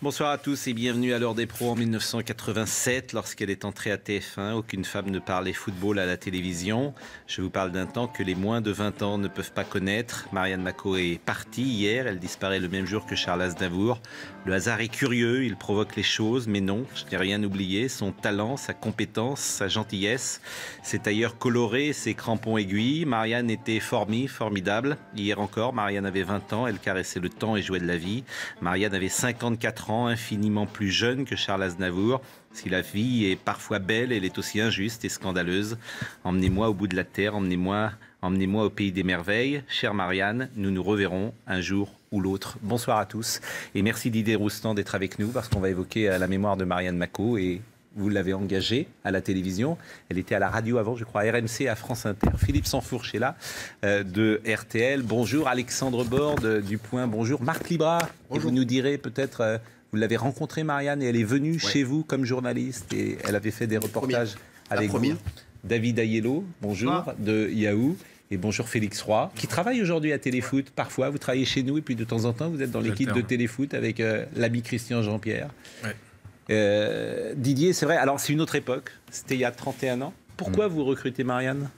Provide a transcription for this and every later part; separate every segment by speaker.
Speaker 1: Bonsoir à tous et bienvenue à l'heure des pros en 1987. Lorsqu'elle est entrée à TF1, aucune femme ne parlait football à la télévision. Je vous parle d'un temps que les moins de 20 ans ne peuvent pas connaître. Marianne Macot est partie hier, elle disparaît le même jour que Charles Aznavour. Le hasard est curieux, il provoque les choses, mais non, je n'ai rien oublié. Son talent, sa compétence, sa gentillesse, ses tailleurs colorés, ses crampons aiguilles. Marianne était formidable. Hier encore, Marianne avait 20 ans, elle caressait le temps et jouait de la vie. Marianne avait 54 ans, infiniment plus jeune que Charles Aznavour. Si la vie est parfois belle, elle est aussi injuste et scandaleuse. Emmenez-moi au bout de la terre, emmenez-moi au pays des merveilles. Chère Marianne, nous nous reverrons un jour ou l'autre. Bonsoir à tous et merci Didier Roustan d'être avec nous parce qu'on va évoquer la mémoire de Marianne Macot et vous l'avez engagée à la télévision. Elle était à la radio avant, je crois, à RMC, à France Inter. Philippe Sansfourche est là, de RTL. Bonjour. Alexandre Borde, du Point. Bonjour. Marc Libra. Bonjour. Et vous nous direz peut-être, vous l'avez rencontrée, Marianne, et elle est venue chez vous comme journaliste et elle avait fait des reportages avec vous. David Aiello, bonjour, de Yahoo. Et bonjour Félix Roy, qui travaille aujourd'hui à Téléfoot. Parfois, vous travaillez chez nous et puis de temps en temps, vous êtes dans l'équipe de Téléfoot avec l'ami Christian Jean-Pierre. Ouais. Didier, c'est vrai, alors c'est une autre époque, c'était il y a 31 ans. Pourquoi vous recrutez Marianne ?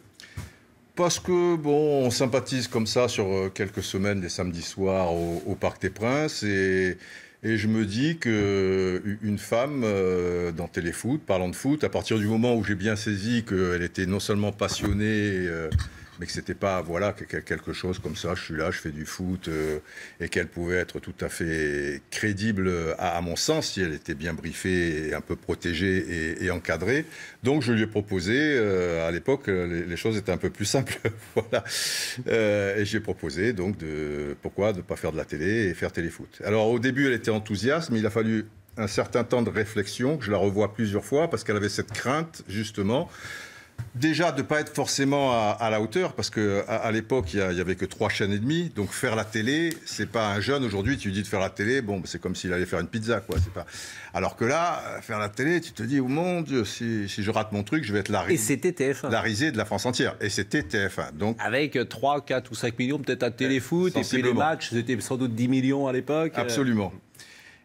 Speaker 2: Parce que, bon, on sympathise comme ça sur quelques semaines, les samedis soirs au Parc des Princes. Et je me dis qu'une femme dans Téléfoot, parlant de foot, à partir du moment où j'ai bien saisi qu'elle était non seulement passionnée, mais que c'était pas, voilà, quelque chose comme ça, je suis là, je fais du foot, et qu'elle pouvait être tout à fait crédible à mon sens, si elle était bien briefée et un peu protégée et encadrée. Donc je lui ai proposé, à l'époque, les choses étaient un peu plus simples, voilà. Et j'ai proposé, donc, pourquoi ne pas faire de la télé et faire Téléfoot. Alors au début, elle était enthousiaste, mais il a fallu un certain temps de réflexion, que je la revois plusieurs fois, parce qu'elle avait cette crainte, justement, déjà, de ne pas être forcément à la hauteur, parce qu'à l'époque, il n'y avait que 3 chaînes et demie. Donc, faire la télé, c'est pas un jeune. Aujourd'hui, tu lui dis de faire la télé, bon, c'est comme s'il allait faire une pizza, quoi. C'est pas... Alors que là, faire la télé, tu te dis, oh mon Dieu, si je rate mon truc, je vais être la risée de la France entière. Et c'était TF1. Donc...
Speaker 1: Avec 3, 4 ou 5 millions, peut-être à Téléfoot, et puis les matchs, c'était sans doute 10 millions à l'époque.
Speaker 2: Absolument.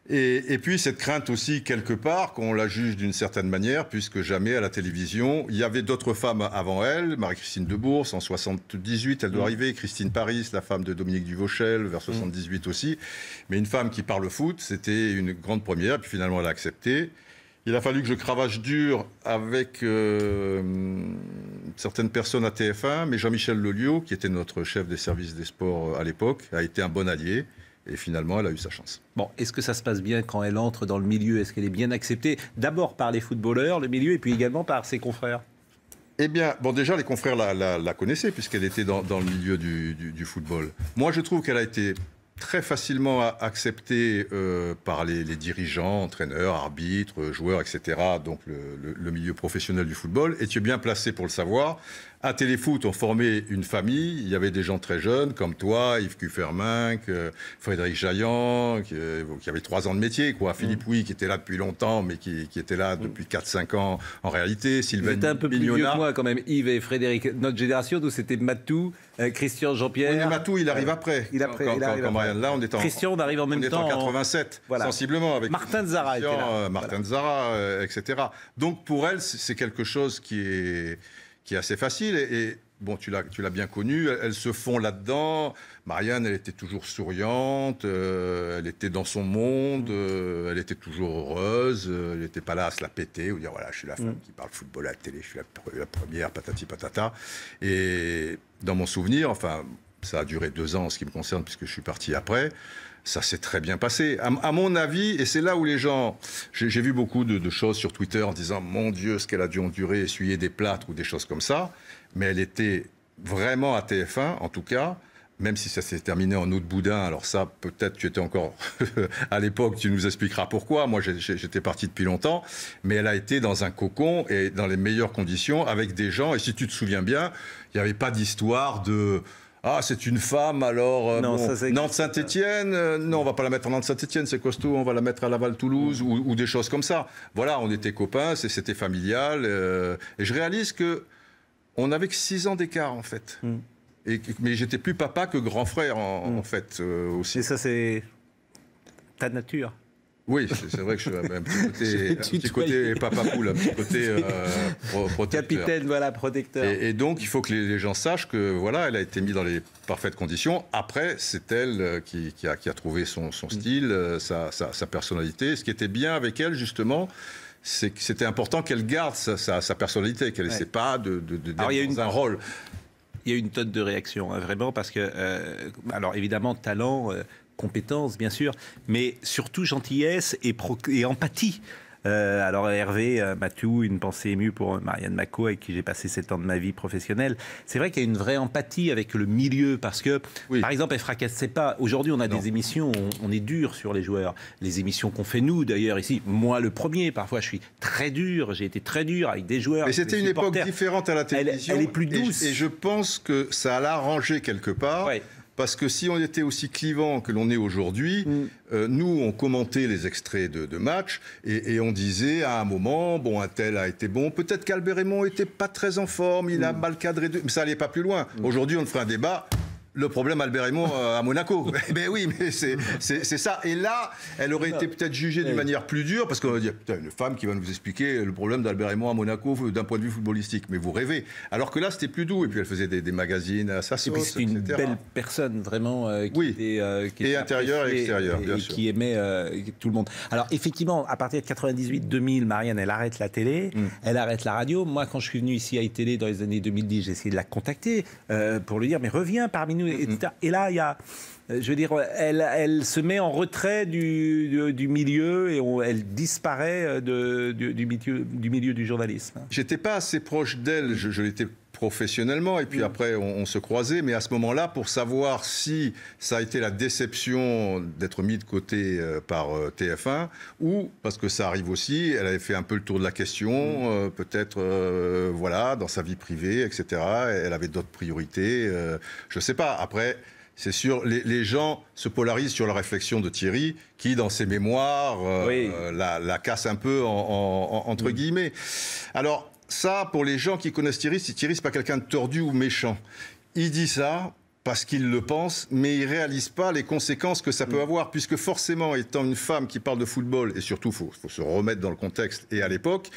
Speaker 2: Et puis cette crainte aussi, quelque part, qu'on la juge d'une certaine manière, puisque jamais à la télévision, il y avait d'autres femmes avant elle, Marie-Christine Debourse, en 78, elle doit arriver, Christine Paris, la femme de Dominique Duvauchel, vers 78 aussi. Mais une femme qui parle foot, c'était une grande première, et puis finalement elle a accepté. Il a fallu que je cravache dur avec certaines personnes à TF1, mais Jean-Michel Lelio, qui était notre chef des services des sports à l'époque, a été un bon allié. Et finalement, elle a eu sa chance.
Speaker 1: Bon, est-ce que ça se passe bien quand elle entre dans le milieu? Est-ce qu'elle est bien acceptée d'abord par les footballeurs, le milieu, et puis également par ses confrères?
Speaker 2: Eh bien, bon, déjà, les confrères la connaissaient, puisqu'elle était dans le milieu du football. Moi, je trouve qu'elle a été très facilement acceptée par les dirigeants, entraîneurs, arbitres, joueurs, etc., donc le milieu professionnel du football. Et tu es bien placé pour le savoir. À Téléfoot, on formait une famille. Il y avait des gens très jeunes, comme toi, Yves Cuffermin, Frédéric Jaillant, qui avait 3 ans de métier, quoi. Philippe Huy, qui était là depuis longtemps, mais qui était là depuis 4-5 ans en réalité. Sylvain
Speaker 1: C'était un peu plus vieux que moi, quand même, Yves et Frédéric. Notre génération, nous, c'était Matou, Christian Jean-Pierre.
Speaker 2: Oui, mais Matou, il arrive après. Quand Marianne, là, on est en...
Speaker 1: Christian, on arrive en même temps.
Speaker 2: On est en 87, voilà. Sensiblement. Avec
Speaker 1: Martin de Zara était là.
Speaker 2: Martin de Zara, etc. Donc, pour elle, c'est quelque chose qui est assez facile. Et bon, tu l'as bien connue, elles se font là-dedans. Marianne, elle était toujours souriante, elle était dans son monde, elle était toujours heureuse, elle n'était pas là à se la péter ou dire voilà, je suis la femme qui parle football à la télé, je suis la première, patati patata. Et dans mon souvenir, enfin, ça a duré 2 ans en ce qui me concerne, puisque je suis parti après. Ça s'est très bien passé. À mon avis, et c'est là où les gens... J'ai vu beaucoup de choses sur Twitter en disant « Mon Dieu, ce qu'elle a dû endurer, essuyer des plâtres » ou des choses comme ça. Mais elle était vraiment à TF1, en tout cas, même si ça s'est terminé en eau de boudin. Alors ça, peut-être tu étais encore à l'époque, tu nous expliqueras pourquoi. Moi, j'étais parti depuis longtemps. Mais elle a été dans un cocon et dans les meilleures conditions avec des gens. Et si tu te souviens bien, il n'y avait pas d'histoire de... Ah, c'est une femme, alors... Nantes-Saint-Étienne, non, on va pas la mettre en Nantes-Saint-Étienne, c'est costaud, on va la mettre à Laval-Toulouse, ou des choses comme ça. Voilà, on était copains, c'était familial. Et je réalise qu'on n'avait que 6 ans d'écart, en fait. Mais j'étais plus papa que grand frère, en fait, aussi.
Speaker 1: Et ça, c'est ta nature.
Speaker 2: Oui, c'est vrai que je suis un petit côté papa poule, un petit côté protecteur.
Speaker 1: Capitaine, voilà, protecteur.
Speaker 2: Et donc, il faut que les gens sachent que voilà, elle a été mise dans les parfaites conditions. Après, c'est elle qui a trouvé son style, sa personnalité. Ce qui était bien avec elle, justement, c'est que c'était important qu'elle garde sa personnalité, qu'elle n'essaie pas d'être dans un rôle.
Speaker 1: Il y a une tonne de réactions, hein, vraiment, parce que, alors évidemment, talent, compétence, bien sûr, mais surtout gentillesse et empathie. Alors Hervé, Matou, une pensée émue pour Marianne Macot, avec qui j'ai passé 7 ans de ma vie professionnelle. C'est vrai qu'il y a une vraie empathie avec le milieu, parce que, par exemple, elle fracassait pas. Aujourd'hui, on a des émissions, on est dur sur les joueurs. Les émissions qu'on fait nous, d'ailleurs, ici, moi le premier, parfois je suis très dur, j'ai été très dur avec des joueurs.
Speaker 2: Mais c'était une époque différente à la télévision.
Speaker 1: Elle est plus douce.
Speaker 2: Et je pense que ça l'a arrangé quelque part. Ouais. Parce que si on était aussi clivant que l'on est aujourd'hui, nous, on commentait les extraits de matchs et on disait à un moment, bon, un tel a été bon, peut-être qu'Albert Raymond n'était pas très en forme, il a mal cadré, mais ça n'allait pas plus loin. Aujourd'hui, on ferait un débat. Le problème Albert Raymond à Monaco. Ben oui, mais c'est ça. Et là, elle aurait été peut-être jugée d'une manière plus dure, parce qu'on va dire, putain, une femme qui va nous expliquer le problème d'Albert Raymond à Monaco d'un point de vue footballistique. Mais vous rêvez. Alors que là, c'était plus doux. Et puis elle faisait des magazines à sa sauce, etc.
Speaker 1: C'était une belle personne, vraiment, qui était
Speaker 2: intérieur et extérieur, bien sûr.
Speaker 1: Qui aimait tout le monde. Alors, effectivement, à partir de 98-2000, Marianne, elle arrête la télé, elle arrête la radio. Moi, quand je suis venu ici à iTélé dans les années 2010, j'ai essayé de la contacter pour lui dire, mais reviens parmi nous. Et là, il y a, je veux dire, elle se met en retrait du milieu et elle disparaît du milieu du journalisme.
Speaker 2: J'étais pas assez proche d'elle, je l'étais professionnellement, et puis après on se croisait, mais à ce moment-là, pour savoir si ça a été la déception d'être mis de côté par TF1, ou, parce que ça arrive aussi, elle avait fait un peu le tour de la question, peut-être, voilà, dans sa vie privée, etc. Elle avait d'autres priorités, je sais pas. Après, c'est sûr, les gens se polarisent sur la réflexion de Thierry, qui, dans ses mémoires, la casse un peu, entre guillemets. Alors, ça, pour les gens qui connaissent Thierry, c'est pas quelqu'un de tordu ou méchant. Il dit ça parce qu'il le pense, mais il ne réalise pas les conséquences que ça peut avoir, puisque forcément, étant une femme qui parle de football, et surtout, il faut se remettre dans le contexte, et à l'époque,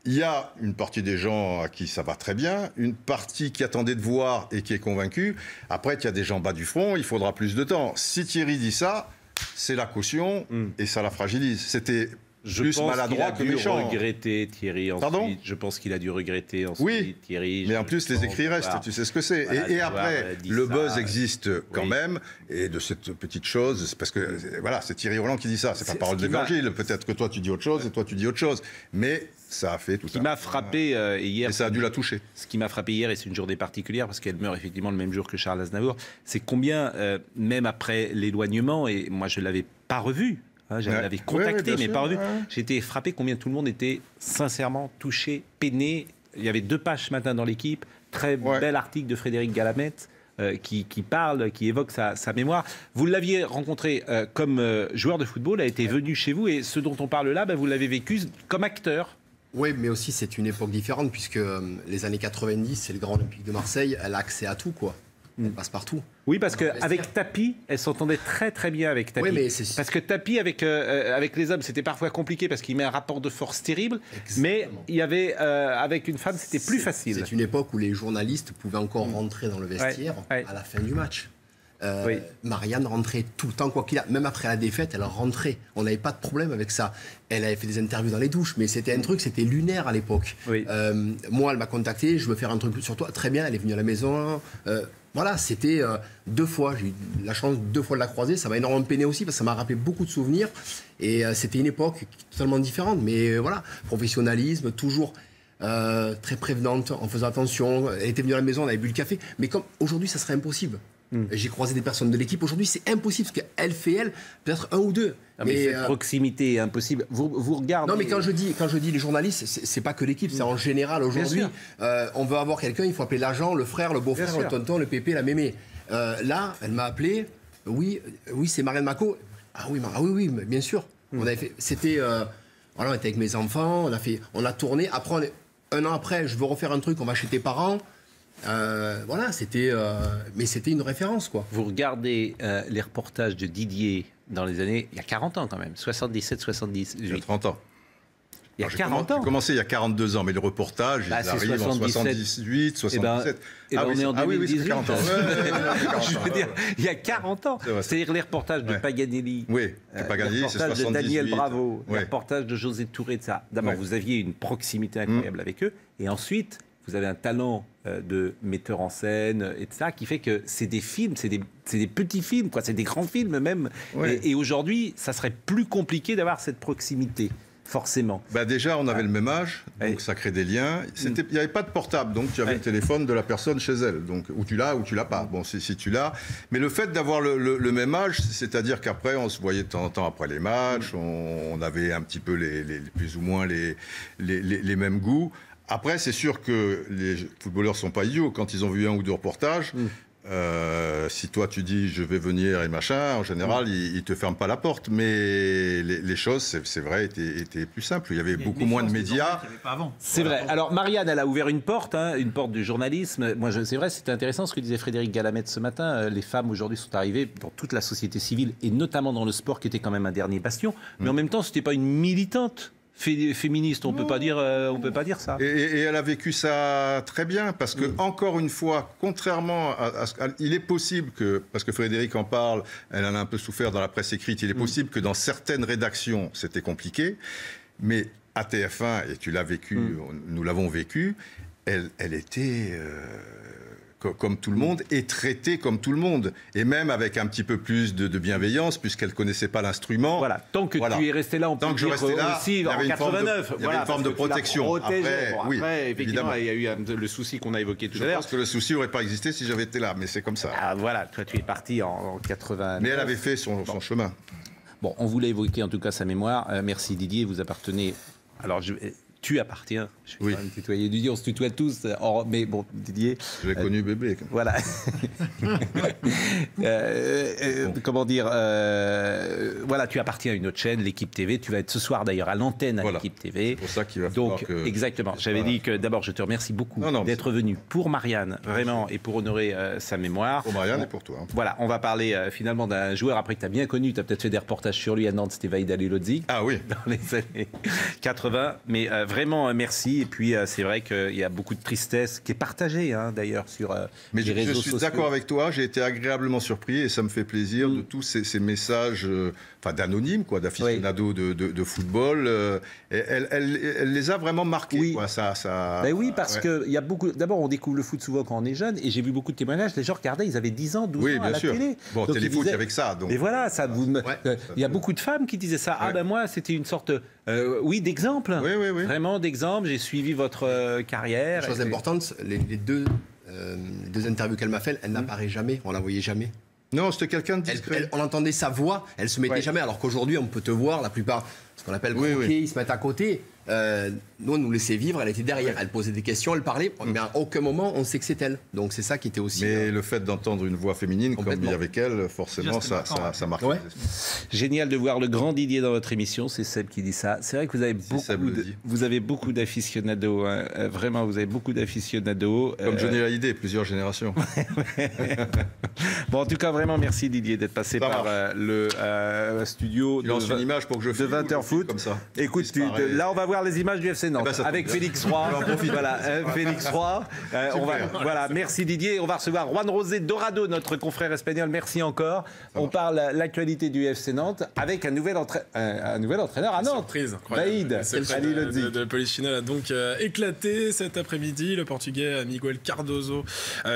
Speaker 2: il y a une partie des gens à qui ça va très bien, une partie qui attendait de voir et qui est convaincue. Après, il y a des gens bas du front, il faudra plus de temps. Si Thierry dit ça, c'est la caution, et ça la fragilise. C'était plus maladroit que méchant.
Speaker 1: Je pense qu'il a dû regretter, Thierry, ensuite.
Speaker 2: Pardon ?
Speaker 1: Je pense qu'il a dû regretter ensuite, Thierry.
Speaker 2: Mais en plus, les écrits restent, tu sais ce que c'est. Voilà, et après, le buzz existe quand même, et de cette petite chose, parce que, voilà, c'est Thierry Roland qui dit ça, c'est pas parole d'évangile. Peut-être que toi, tu dis autre chose, et toi, tu dis autre chose. Mais ça a fait tout ça.
Speaker 1: Ce qui m'a frappé hier...
Speaker 2: Et ça a dû la toucher.
Speaker 1: Ce qui m'a frappé hier, et c'est une journée particulière, parce qu'elle meurt effectivement le même jour que Charles Aznavour, c'est combien, même après l'éloignement, et moi, je ne l'avais pas revu, je l'avais contacté, mais pas revu. J'ai été frappé combien tout le monde était sincèrement touché, peiné. Il y avait 2 pages ce matin dans l'équipe. Très bel article de Frédéric Galamette qui parle, qui évoque sa mémoire. Vous l'aviez rencontré comme joueur de football, a été venu chez vous, et ce dont on parle là, vous l'avez vécu comme acteur.
Speaker 3: Oui, mais aussi c'est une époque différente, puisque les années 90, c'est le Grand Olympique de Marseille, elle a accès à tout, quoi. Elle passe partout.
Speaker 1: Oui, parce qu'avec Tapi, elle s'entendait très très bien avec Tapi.
Speaker 3: Oui, mais
Speaker 1: parce que Tapi, avec les hommes, c'était parfois compliqué parce qu'il met un rapport de force terrible. Exactement. Mais il y avait, avec une femme, c'était plus facile.
Speaker 3: C'est une époque où les journalistes pouvaient encore rentrer dans le vestiaire à la fin du match. Marianne rentrait tout le temps, quoi qu'il a. Même après la défaite, elle rentrait. On n'avait pas de problème avec ça. Elle avait fait des interviews dans les douches, mais c'était un truc, c'était lunaire à l'époque. Moi, elle m'a contacté, je veux faire un truc sur toi. Très bien, elle est venue à la maison. Voilà, c'était 2 fois. J'ai eu la chance 2 fois de la croiser. Ça m'a énormément peiné aussi parce que ça m'a rappelé beaucoup de souvenirs. Et c'était une époque totalement différente. Mais voilà, professionnalisme, toujours très prévenante, en faisant attention. Elle était venue à la maison, on avait bu le café. Mais comme aujourd'hui, ça serait impossible. J'ai croisé des personnes de l'équipe. Aujourd'hui, c'est impossible parce qu'elle fait, peut-être 1 ou 2.
Speaker 1: Non, mais cette proximité est impossible. Vous regardez...
Speaker 3: Non, mais quand je dis les journalistes, c'est pas que l'équipe, c'est en général aujourd'hui. On veut avoir quelqu'un, il faut appeler l'agent, le frère, le beau-frère, le tonton, le pépé, la mémé. Là, elle m'a appelé. Oui, c'est Marianne Macot. Ah oui, bien sûr. On avait fait. C'était. Voilà, on était avec mes enfants. On a tourné. Après, 1 an après, je veux refaire un truc. On va chez tes parents. Voilà, c'était. Mais c'était une référence, quoi.
Speaker 1: Vous regardez les reportages de Didier dans les années... Il y a 40 ans quand même, 77, 78.
Speaker 2: Il y a 30 ans.
Speaker 1: Il y a 40 ans.
Speaker 2: J'ai commencé il y a 42 ans, mais le reportage, ils arrivent en 78, 77.
Speaker 1: On est en 2018.
Speaker 2: Oui, 40 ans.
Speaker 1: Je veux dire, il y a 40 ans. C'est-à-dire les reportages de Paganelli.
Speaker 2: Oui, Paganelli, c'est 78.
Speaker 1: Les reportages de Daniel Bravo, les reportages de José Touré, de ça. D'abord, vous aviez une proximité incroyable avec eux. Et ensuite, vous avez un talent de metteur en scène, etc., qui fait que c'est des films, c'est des petits films, quoi. C'est des grands films même. Et aujourd'hui, ça serait plus compliqué d'avoir cette proximité. Forcément.
Speaker 2: Bah déjà, on avait le même âge, donc ça crée des liens. Il n'y avait pas de portable, donc tu avais le téléphone de la personne chez elle. Donc, ou tu l'as pas. Bon, si tu l'as. Mais le fait d'avoir le même âge, c'est-à-dire qu'après, on se voyait de temps en temps après les matchs, on avait un petit peu plus ou moins les mêmes goûts. Après, c'est sûr que les footballeurs ne sont pas idiots. Quand ils ont vu un ou deux reportages, si toi tu dis je vais venir et machin, en général ils te ferment pas la porte, mais les choses c'est vrai étaient plus simples. Il y avait beaucoup moins de médias.
Speaker 1: C'est vrai. Alors Marianne, elle a ouvert une porte du journalisme. Moi c'est vrai, c'était intéressant ce que disait Frédéric Galamette ce matin. Les femmes aujourd'hui sont arrivées dans toute la société civile et notamment dans le sport qui était quand même un dernier bastion. Mais en même temps c'était pas une militante féministe, on peut pas dire ça.
Speaker 2: Et elle a vécu ça très bien parce que encore une fois, contrairement il est possible que, parce que Frédéric en parle, elle en a un peu souffert dans la presse écrite, il est possible que dans certaines rédactions c'était compliqué, mais à TF1, et tu l'as vécu, nous l'avons vécu, elle était comme tout le monde et traitée comme tout le monde, et même avec un petit peu plus de bienveillance puisqu'elle connaissait pas l'instrument.
Speaker 1: Voilà, tant que tu es resté là, on peut dire aussi en 89.
Speaker 2: Il y avait une forme de protection.
Speaker 1: Après, effectivement, il y a eu le souci qu'on a évoqué tout à l'heure.
Speaker 2: Je pense que le souci n'aurait pas existé si j'avais été là, mais c'est comme ça.
Speaker 1: Ah, voilà, toi tu es parti en 89.
Speaker 2: Mais elle avait fait son chemin.
Speaker 1: Bon, on voulait évoquer en tout cas sa mémoire. Merci Didier, vous appartenez... Alors, tu appartiens. Je suis quand même tutoyé. Didier, on se tutoie tous. Mais bon, Didier...
Speaker 2: Je l'ai connu bébé.
Speaker 1: Voilà. Comment dire voilà, tu appartiens à une autre chaîne, l'Équipe TV. Tu vas être ce soir d'ailleurs à l'antenne à l'Équipe TV.
Speaker 2: C'est pour ça qu'il va falloir que...
Speaker 1: Exactement. J'avais dit que d'abord, je te remercie beaucoup d'être venu pour Marianne, vraiment, et pour honorer sa mémoire.
Speaker 2: Pour Marianne et pour toi.
Speaker 1: Voilà, on va parler finalement d'un joueur après que tu as bien connu. Tu as peut-être fait des reportages sur lui à Nantes, c'était Vahid Halilhodžić.
Speaker 2: Ah oui.
Speaker 1: Dans les années 80. Mais vraiment, merci. Et puis, c'est vrai qu'il y a beaucoup de tristesse qui est partagée, d'ailleurs, sur les réseaux sociaux.
Speaker 2: Je suis d'accord avec toi. J'ai été agréablement surpris et ça me fait plaisir de tous ces messages d'anonymes, d'aficionados de football. Elle les a vraiment marqués.
Speaker 1: Oui,
Speaker 2: quoi,
Speaker 1: oui, parce que il y a beaucoup... D'abord, on découvre le foot souvent quand on est jeune, et j'ai vu beaucoup de témoignages. Les gens regardaient, ils avaient 10 ans, 12 ans à la télé.
Speaker 2: Bon, téléfoot, il y avait que ça. Donc...
Speaker 1: Mais voilà, il y a beaucoup de femmes qui disaient ça. Ah ben moi, c'était une sorte... d'exemple.
Speaker 2: Oui.
Speaker 1: Vraiment d'exemple. J'ai suivi votre carrière.
Speaker 3: Chose importante, les deux interviews qu'elle m'a faites, elle n'apparaît jamais. On la voyait jamais.
Speaker 2: Non, c'était quelqu'un de discret.
Speaker 3: On entendait sa voix, elle se mettait jamais. Alors qu'aujourd'hui, on peut te voir, la plupart, ce qu'on appelle croquer, ils se mettent à côté. Nous, on nous laissait vivre, elle était derrière, elle posait des questions, elle parlait, mais à aucun moment on sait que c'est elle. Donc c'est ça qui était aussi...
Speaker 2: Mais le fait d'entendre une voix féminine comme il y avec elle, forcément, ça marque. Ouais.
Speaker 1: Génial de voir le grand Didier dans votre émission, c'est Seb qui dit ça. C'est vrai que vous avez beaucoup d'aficionados, vraiment, vous avez beaucoup d'aficionados.
Speaker 2: Comme Johnny Hallyday, plusieurs générations.
Speaker 1: Bon, en tout cas, vraiment, merci Didier d'être passé par le studio
Speaker 2: de
Speaker 1: 20h Foot.
Speaker 2: Comme ça.
Speaker 1: Écoute, là on va voir les images du FC Nantes avec Félix Roy. Voilà, Félix Roy. Voilà, merci Didier. On va recevoir Juan José Dorado, notre confrère espagnol. Merci encore. On parle l'actualité du FC Nantes avec un nouvel entraîneur à Nantes.
Speaker 4: Surprise,
Speaker 1: Vahid Halilhodžić.
Speaker 4: de Polischinel a donc éclaté cet après-midi. Le Portugais Miguel Cardoso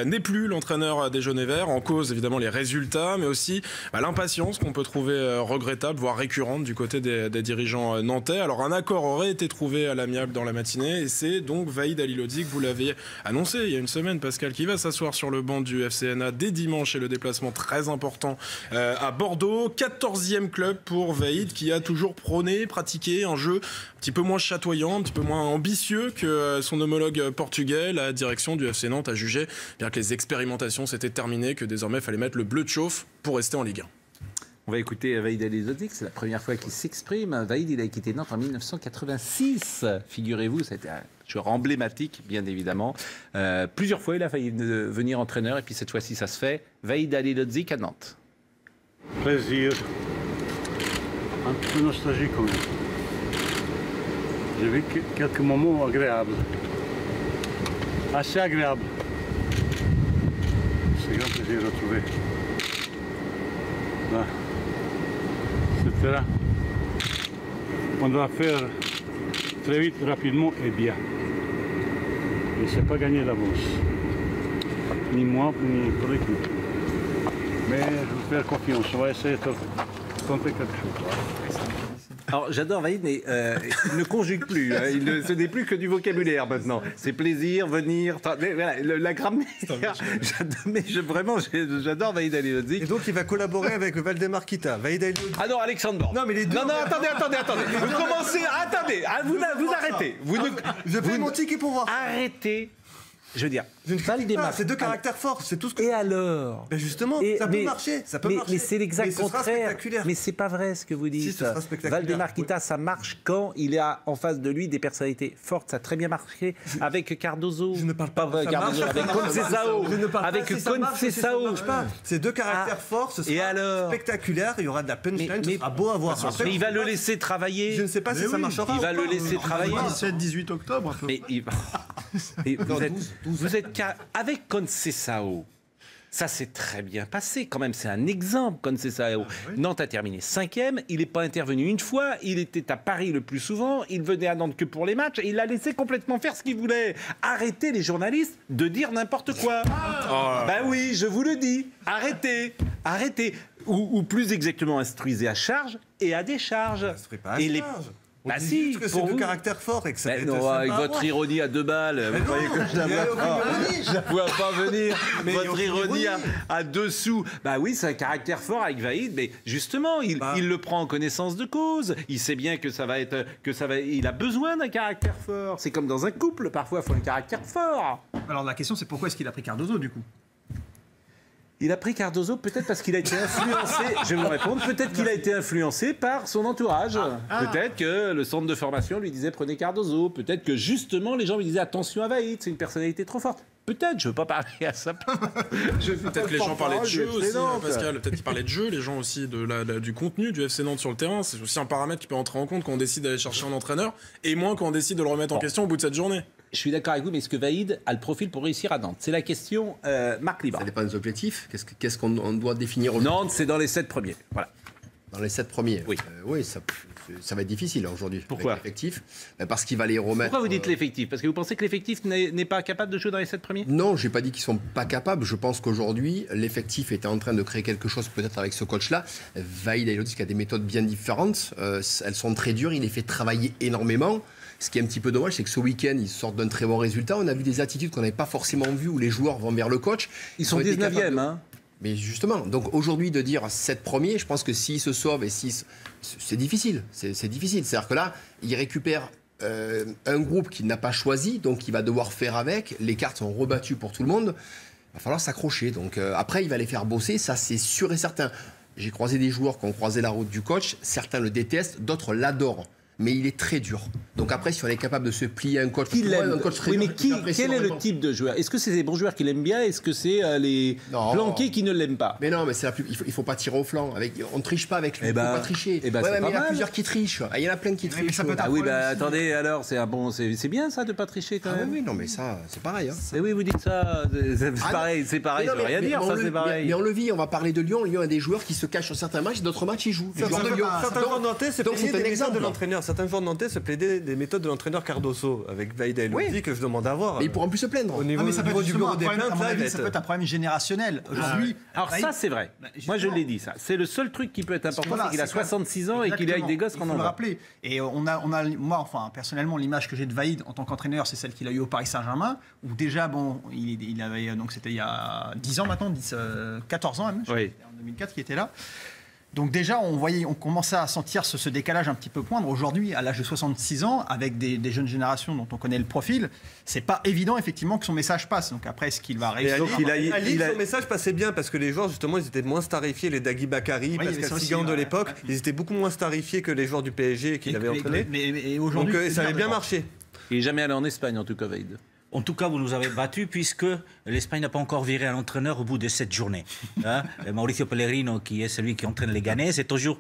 Speaker 4: n'est plus l'entraîneur des Jaunes et Verts. En cause évidemment les résultats, mais aussi l'impatience qu'on peut trouver regrettable, voire récurrente du côté des dirigeants nantais. Alors un accord aurait été trouvé à l'amiable dans la matinée et c'est donc Vahid Halilhodžić, vous l'avez annoncé il y a une semaine, Pascal, qui va s'asseoir sur le banc du FCNA dès dimanche et le déplacement très important à Bordeaux. 14e club pour Vahid qui a toujours pratiqué un jeu un petit peu moins chatoyant, un petit peu moins ambitieux que son homologue portugais. La direction du FC Nantes a jugé bien que les expérimentations s'étaient terminées, que désormais il fallait mettre le bleu de chauffe pour rester en Ligue 1.
Speaker 1: On va écouter Vahid Halilhodžić, c'est la première fois qu'il s'exprime. Vahid, il a quitté Nantes en 1986. Figurez-vous, c'était un joueur emblématique, bien évidemment. Plusieurs fois, il a failli devenir entraîneur, et puis cette fois-ci, ça se fait. Vahid Halilhodžić à Nantes.
Speaker 5: Plaisir un peu nostalgique quand même. J'ai vu quelques moments agréables. Assez agréables. C'est grand plaisir de retrouver. Là. C'était là. On doit faire très vite, rapidement et bien. Et c'est pas gagné d'avance. Ni moi, ni pour l'équipe. Mais je vais faire confiance. On va essayer de tenter quelque chose.
Speaker 1: Alors, j'adore Vahid, mais il ne conjugue plus. Hein. Ce n'est plus que du vocabulaire maintenant. C'est plaisir, venir. Mais voilà, la grammaire. J'adore Vahid Halilhodžić.
Speaker 6: Et donc, il va collaborer avec Valdemar Kita. Vahid Halilhodžić.
Speaker 1: Ah non, Alexandre Borg.
Speaker 6: Non, mais les deux.
Speaker 1: Non, attendez. Vous commencez. Attendez. Vous arrêtez.
Speaker 6: Je fais mon ticket pour voir.
Speaker 1: Arrêtez. Je veux dire,
Speaker 6: c'est deux caractères forts, c'est tout ce que...
Speaker 1: Et alors?
Speaker 6: Ben justement, ça peut marcher, ça peut marcher.
Speaker 1: Mais c'est l'exact contraire. Mais c'est pas vrai ce que vous dites.
Speaker 6: Si, ce sera spectaculaire.
Speaker 1: Valdemar Kita, ça marche quand il a en face de lui des personnalités fortes. Ça a très bien marché avec Cardozo.
Speaker 6: Je ne parle pas de
Speaker 1: Cardozo, avec Conceição. Avec Conceição.
Speaker 6: C'est deux caractères forts, ce sera spectaculaire. Il y aura de la punchline, ce sera beau à voir.
Speaker 1: Mais il va le laisser travailler.
Speaker 6: Je ne sais pas si ça marchera.
Speaker 1: Il va le laisser travailler.
Speaker 7: 17-18 octobre.
Speaker 1: Vous êtes avec Conceição. Ça s'est très bien passé quand même, c'est un exemple Conceição. Nantes a terminé 5e, il n'est pas intervenu une fois, il était à Paris le plus souvent, il venait à Nantes que pour les matchs et il a laissé complètement faire ce qu'il voulait. Arrêtez les journalistes de dire n'importe quoi. Ben oui, je vous le dis, arrêtez. Ou plus exactement, instruisez à charge et à décharge.
Speaker 6: Et
Speaker 1: bah si,
Speaker 6: que c'est de caractère fort et que ça
Speaker 1: avec votre ironie à 2 balles, vous croyez que je la vois pas venir. Votre ironie à 2 sous. Bah oui, c'est un caractère fort avec Vahid, mais justement, il le prend en connaissance de cause. Il sait bien que il a besoin d'un caractère fort. C'est comme dans un couple, parfois il faut un caractère fort.
Speaker 7: Alors la question c'est pourquoi est-ce qu'il a pris Cardozo du coup?
Speaker 1: Il a pris Cardozo peut-être parce qu'il a été influencé, je vais vous répondre, peut-être qu'il a été influencé par son entourage. Peut-être que le centre de formation lui disait prenez Cardozo. Peut-être que justement les gens lui disaient attention à Vahid, c'est une personnalité trop forte. Peut-être, je ne veux pas parler à ça.
Speaker 4: Peut-être que les gens parlaient de jeu aussi, Pascal. Peut-être qu'ils parlaient de jeu, les gens aussi, du contenu du FC Nantes sur le terrain. C'est aussi un paramètre qui peut entrer en compte quand on décide d'aller chercher un entraîneur et moins quand on décide de le remettre en question au bout de cette journée.
Speaker 1: Je suis d'accord avec vous, mais est-ce que Vahid a le profil pour réussir à Nantes? C'est la question, Marc Liban.
Speaker 3: Ça dépend des objectifs. Qu'est-ce qu'on doit définir aujourd'hui?
Speaker 1: Nantes, c'est dans les 7 premiers. Voilà.
Speaker 3: Dans les 7 premiers?
Speaker 1: Oui.
Speaker 3: Oui, ça va être difficile aujourd'hui.
Speaker 1: Pourquoi?
Speaker 3: L'effectif. Parce qu'il va les remettre...
Speaker 1: Pourquoi vous dites l'effectif? Parce que vous pensez que l'effectif n'est pas capable de jouer dans les 7 premiers?
Speaker 3: Non, je n'ai pas dit qu'ils ne sont pas capables. Je pense qu'aujourd'hui, l'effectif était en train de créer quelque chose peut-être avec ce coach-là. Vahid Halilhodžić qui a des méthodes bien différentes. Elles sont très dures. Il les fait travailler énormément. Ce qui est un petit peu dommage, c'est que ce week-end, ils sortent d'un très bon résultat. On a vu des attitudes qu'on n'avait pas forcément vues où les joueurs vont vers le coach.
Speaker 1: Ils sont 19e, hein.
Speaker 3: Mais justement, donc aujourd'hui, de dire 7 premiers, je pense que s'ils se sauvent et c'est difficile. C'est difficile. C'est-à-dire que là, ils récupèrent un groupe qu'il n'a pas choisi, donc il va devoir faire avec. Les cartes sont rebattues pour tout le monde. Il va falloir s'accrocher. Donc après, il va les faire bosser, ça c'est sûr et certain. J'ai croisé des joueurs qui ont croisé la route du coach. Certains le détestent, d'autres l'adorent. Mais il est très dur. Donc après, si on est capable de se plier à un coach...
Speaker 1: Quel est le type de joueur? Est-ce que c'est les bons joueurs qui l'aiment bien? Est-ce que c'est les planqués qui ne l'aiment pas?
Speaker 3: Mais non, mais il faut pas tirer au flanc. On ne triche pas avec lui, il ne faut pas tricher. Mais il y en a plusieurs qui trichent. Il y en a plein qui trichent.
Speaker 1: Attendez, alors, c'est bien ça de ne pas tricher quand même?
Speaker 3: Oui, non, mais ça, c'est pareil.
Speaker 1: Mais oui, vous dites ça, c'est pareil, ça veut rien dire, ça c'est pareil.
Speaker 3: Mais on le vit, on va parler de Lyon. Lyon a des joueurs qui se cachent sur certains matchs, d'autres matchs, ils jouent.
Speaker 6: Certains joueurs nantais se plaignent des méthodes de l'entraîneur. Certains joueurs nantais se plaidaient des méthodes de l'entraîneur Cardozo avec Vahid Halilhodžić que je demande à voir.
Speaker 3: Mais ils pourront plus se plaindre.
Speaker 6: Au niveau du bureau des plaintes,
Speaker 7: ça peut être un problème générationnel. Aujourd'hui.
Speaker 1: Alors ça, c'est vrai. Moi, je l'ai dit, ça. C'est le seul truc qui peut être important, c'est qu'il a 66 ans et qu'il est avec des gosses qu'on en
Speaker 7: va rappeler. Et moi, enfin, personnellement, l'image que j'ai de Vahid en tant qu'entraîneur, c'est celle qu'il a eue au Paris Saint-Germain, où déjà, bon, il avait, donc c'était il y a 10 ans maintenant, 14 ans même.
Speaker 1: Oui.
Speaker 7: En 2004, qui était là. Donc déjà, on commençait à sentir ce décalage un petit peu poindre. Aujourd'hui, à l'âge de 66 ans, avec des jeunes générations dont on connaît le profil, c'est pas évident effectivement que son message passe. Donc après, est-ce qu'il va réussir?
Speaker 6: Son message passait bien parce que les joueurs justement, ils étaient moins starifiés. Les Dagui Bakary, Pascal Sigan de l'époque, ils étaient beaucoup moins starifiés que les joueurs du PSG qu'il avait entraîné.
Speaker 7: Mais aujourd'hui,
Speaker 6: donc ça avait bien marché.
Speaker 1: Il n'est jamais allé en Espagne en tout cas, Vahid.
Speaker 8: En tout cas, vous nous avez battus puisque l'Espagne n'a pas encore viré un entraîneur au bout de 7 journées. Hein? Mauricio Pellegrino, qui est celui qui entraîne les Ghanais, est toujours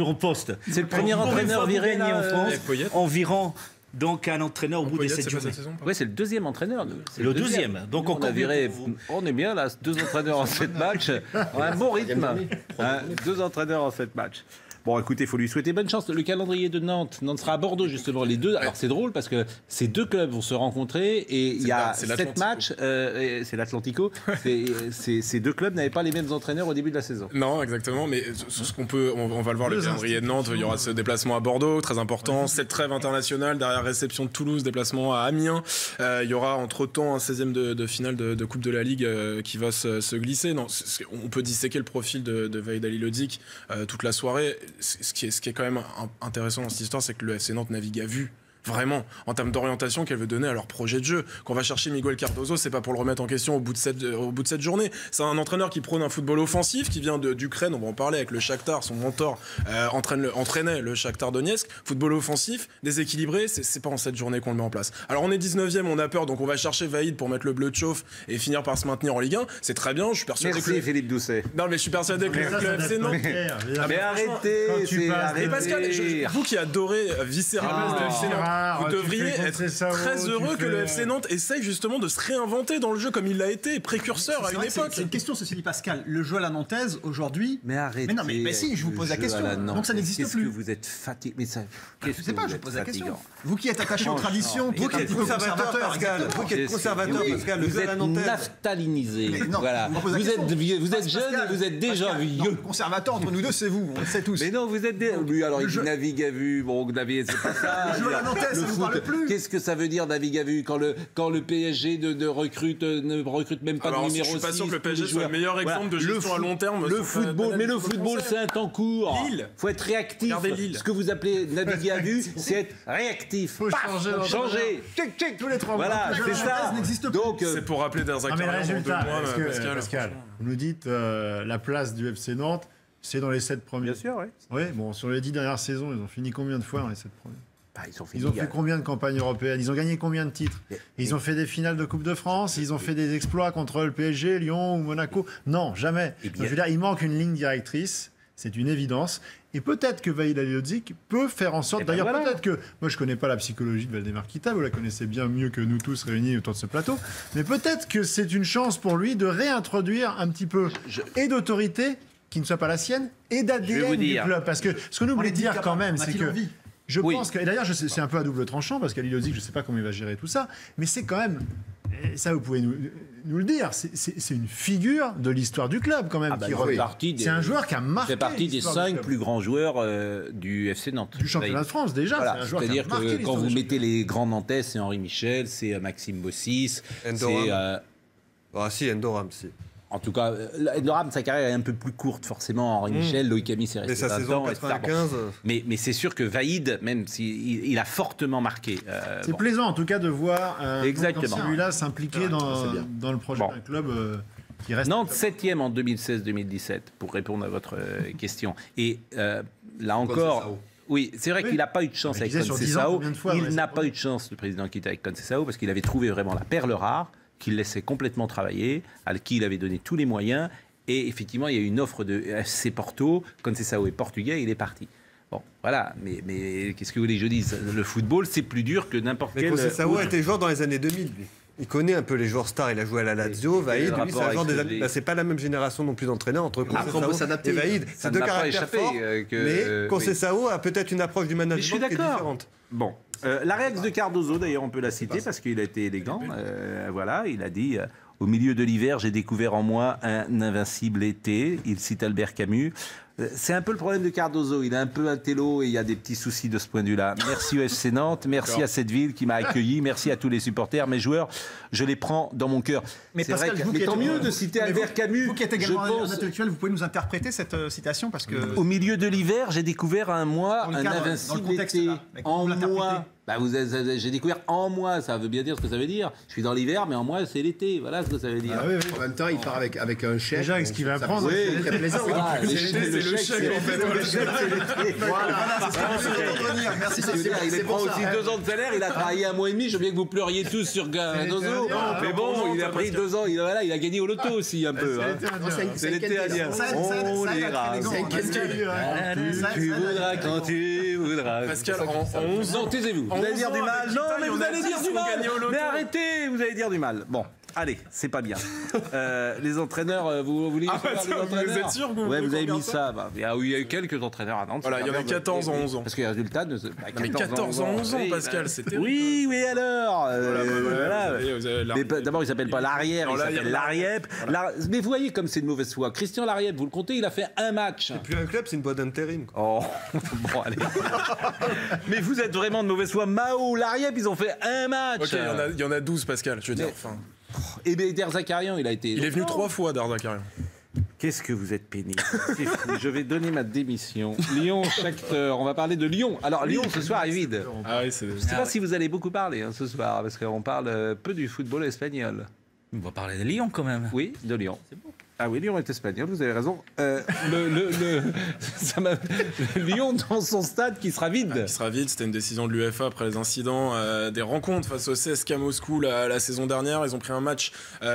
Speaker 8: au poste. C'est le premier entraîneur viré en France en virant donc un entraîneur au bout de 7 journées.
Speaker 1: Oui, c'est le deuxième entraîneur.
Speaker 8: C'est le deuxième. Donc
Speaker 1: on a viré. On est bien là, 2 entraîneurs en 7 matchs. Un bon rythme. 2 entraîneurs en 7 matchs. Bon, écoutez, il faut lui souhaiter bonne chance. Le calendrier de Nantes sera à Bordeaux, justement. Les deux. Alors, c'est drôle parce que ces 2 clubs vont se rencontrer et il y a 7 matchs. C'est l'Atlantico. Ces 2 clubs n'avaient pas les mêmes entraîneurs au début de la saison.
Speaker 4: Non, exactement. Mais ce qu'on peut. On va le voir, le calendrier de Nantes. Il y aura ce déplacement à Bordeaux, très important. Cette trêve internationale, derrière réception de Toulouse, déplacement à Amiens. Il y aura entre-temps un 16e de finale de Coupe de la Ligue qui va se glisser. Non, on peut disséquer le profil de Vahid Halilhodžić toute la soirée. Ce qui est quand même intéressant dans cette histoire, c'est que le FC Nantes navigue à vue. Vraiment, en termes d'orientation qu'elle veut donner à leur projet de jeu. Quand on va chercher Miguel Cardozo, c'est pas pour le remettre en question au bout de cette journée. C'est un entraîneur qui prône un football offensif, qui vient d'Ukraine, on va en parler avec le Shakhtar, son mentor entraînait le Shakhtar Donetsk. Football offensif, déséquilibré, c'est pas en cette journée qu'on le met en place. Alors on est 19e, on a peur, donc on va chercher Vahid pour mettre le bleu de chauffe et finir par se maintenir en Ligue 1. C'est très bien, je suis persuadé
Speaker 1: que... Philippe Doucet.
Speaker 4: Non mais je suis persuadé que le FC Nantes...
Speaker 1: Mais arrêtez,
Speaker 4: et Pascal, vous qui adorez viscéralement le FC Nantes, vous devriez être très heureux que le FC Nantes essaye justement de se réinventer dans le jeu comme il l'a été, précurseur à une époque.
Speaker 7: C'est une question, ceci dit Pascal. Le jeu à la nantaise aujourd'hui.
Speaker 1: Mais arrêtez.
Speaker 7: Mais si, je vous pose la question. Donc ça n'existe plus.
Speaker 1: Que vous êtes fatigué. Mais ça.
Speaker 7: Je ne sais pas, je pose la question. Vous qui êtes attaché aux traditions,
Speaker 6: vous qui êtes conservateur, Pascal. Vous qui êtes conservateur, Pascal.
Speaker 1: Vous êtes naftalinisé. Voilà. Vous êtes jeune et vous êtes déjà vieux.
Speaker 7: Conservateur entre nous deux, c'est vous. On le sait tous.
Speaker 1: Mais non, vous êtes. Lui, alors il navigue à vue. Bon, Xavier, c'est pas ça.
Speaker 7: Le jeu à la nantaise, ça vous parle plus.
Speaker 1: Qu'est-ce que ça veut dire navigue à vue quand le PSG ne recrute même pas de numéro 6?
Speaker 4: Je suis pas sûr que le PSG soit le meilleur exemple de gestion à long terme.
Speaker 1: Le football, c'est un temps court.
Speaker 4: Lille.
Speaker 1: Faut être réactif. Ce que vous appelez naviguer à vue, c'est être réactif.
Speaker 7: Faut changer.
Speaker 1: Check.
Speaker 7: Tous les 3 mois.
Speaker 1: Voilà, c'est ça.
Speaker 4: Donc c'est pour rappeler des
Speaker 9: mais le résultat, Pascal, vous nous dites la place du FC Nantes, c'est dans les 7 premiers.
Speaker 1: Bien sûr, oui.
Speaker 9: Oui, bon, sur les 10 dernières saisons, ils ont fini combien de fois dans les 7 premiers?
Speaker 1: Ils
Speaker 9: ont fait combien de campagnes européennes? Ils ont gagné combien de titres? Ils ont fait des finales de Coupe de France? Ils ont fait des exploits contre le PSG, Lyon ou Monaco? Non, jamais. Donc, je veux dire, il manque une ligne directrice, c'est une évidence. Et peut-être que Vahid Halilhodžić peut faire en sorte... D'ailleurs, peut-être que... Moi, je ne connais pas la psychologie de Valdemar Kita, vous la connaissez bien mieux que nous tous réunis autour de ce plateau. Mais peut-être que c'est une chance pour lui de réintroduire un petit peu et d'autorité qui ne soit pas la sienne et d'ADN du club. Parce que ce que nous voulons dire quand même, c'est que... Je pense que, et d'ailleurs, c'est un peu à double tranchant, parce qu'Halilhodžić, je ne sais pas comment il va gérer tout ça, mais c'est quand même, et ça vous pouvez nous le dire, c'est une figure de l'histoire du club quand même. C'est un joueur qui a marqué.
Speaker 1: C'est partie des 5 plus grands joueurs du FC Nantes.
Speaker 9: Du championnat de France déjà.
Speaker 1: Voilà. C'est-à-dire que quand vous mettez les grands Nantais, c'est Henri Michel, c'est Maxime Bossis,
Speaker 6: c'est Endoram, si.
Speaker 1: En tout cas, Endoram, sa carrière est un peu plus courte, forcément. Henri Michel, Loïc Ami, c'est resté 20 ans.
Speaker 6: 95.
Speaker 1: Mais c'est sûr que Vahid, même s'il a fortement marqué.
Speaker 9: C'est plaisant, en tout cas, de voir celui-là s'impliquer dans le projet d'un club qui reste...
Speaker 1: Nantes 7e en 2016-2017, pour répondre à votre question. Et là encore... Oui, c'est vrai qu'il n'a pas eu de chance avec Conceição. Il n'a pas eu de chance, le président Kita, avec Conceição, parce qu'il avait trouvé vraiment la perle rare, qu'il laissait complètement travailler, à qui il avait donné tous les moyens. Et effectivement, il y a eu une offre de FC Porto. Conceição est portugais, il est parti. Bon, voilà. Mais qu'est-ce que vous voulez que je dise? Le football, c'est plus dur que n'importe quel...
Speaker 6: Mais Conceição était joueur dans les années 2000, lui. Il connaît un peu les joueurs stars. Il a joué à la Lazio, Vahid. Lui, c'est un joueur des années... c'est pas la même génération non plus d'entraîneurs entre Conceição et Vahid. C'est 2 caractères forts. Mais Conceição a peut-être une approche du management qui est différente.
Speaker 1: Bon. La réaction de Cardozo, d'ailleurs, on peut la citer parce qu'il a été élégant. Voilà, il a dit au milieu de l'hiver, j'ai découvert en moi un invincible été. Il cite Albert Camus. C'est un peu le problème de Cardozo. Il est un peu un télo et il y a des petits soucis de ce point de vue-là. Merci au FC Nantes, merci à cette ville qui m'a accueilli, merci à tous les supporters, mes joueurs. Je les prends dans mon cœur.
Speaker 7: Mais Pascal,
Speaker 1: mais tant mieux de citer Albert Camus.
Speaker 7: Vous qui êtes également un intellectuel, vous pouvez nous interpréter cette citation parce que...
Speaker 1: Au milieu de l'hiver, j'ai découvert un invincible été. En moi. J'ai découvert en moi, ça veut bien dire ce que ça veut dire. Je suis dans l'hiver, mais en moi, c'est l'été. Voilà ce que ça veut dire.
Speaker 3: En même temps, il part avec un chèque.
Speaker 9: Déjà, avec ce qu'il va prendre,
Speaker 3: c'est très plaisant.
Speaker 4: le chèque en fait.
Speaker 1: Merci. Il prend aussi 2 ans de salaire, il a travaillé 1 mois et demi. Je veux bien que vous pleuriez tous sur Cardozo. Mais bon, il a pris 2 ans, il a gagné au loto aussi un peu. C'est l'été indien. On ira. Tu voudras quand tu voudras.
Speaker 4: Pascal, en 11 ans,
Speaker 1: taisez-vous. Vous allez dire du mal. Non, mais vous allez dire du mal. Mais arrêtez, vous allez dire du mal. Bon. Allez, c'est pas bien. Les entraîneurs, vous voulez les entraîneurs?
Speaker 4: Vous êtes sûr que
Speaker 1: vous avez mis ça Il y a eu quelques entraîneurs à Nantes.
Speaker 4: Voilà, il y en a 14 en 11 ans.
Speaker 1: Parce que les résultats...
Speaker 4: Mais 14 en 11 ans, Pascal, c'est terrible.
Speaker 1: Oui, mais alors D'abord, il s'appelle pas l'Ariep, il s'appelle l'Ariep. Mais vous voyez comme c'est de mauvaise foi. Christian l'Ariep, vous le comptez, il a fait un match.
Speaker 6: C'est plus un club, c'est une boîte d'intérim.
Speaker 1: Oh, bon, allez. Mais vous êtes vraiment de mauvaise foi. Mao, l'Ariep, ils ont fait un match.
Speaker 4: Ok, il y en a 12, Pascal, je veux dire. Enfin...
Speaker 1: Et bien Derzakarian, il est venu
Speaker 4: 3 fois, Derzakarian.
Speaker 1: Qu'est-ce que vous êtes pénible. Je vais donner ma démission. Lyon, Shakhtar. On va parler de Lyon. Alors Lyon ce soir est vide.
Speaker 4: Ah oui, je
Speaker 1: ne sais pas si vous allez beaucoup parler ce soir, parce qu'on parle peu du football espagnol.
Speaker 8: On va parler de Lyon quand même.
Speaker 1: Oui, de Lyon.
Speaker 8: C'est bon.
Speaker 1: Ah oui, Lyon est espagnol, vous avez raison. Lyon dans son stade qui sera vide.
Speaker 4: Qui sera vide, c'était une décision de l'UEFA après les incidents des rencontres face au CSKA Moscou la saison dernière. Ils ont pris un match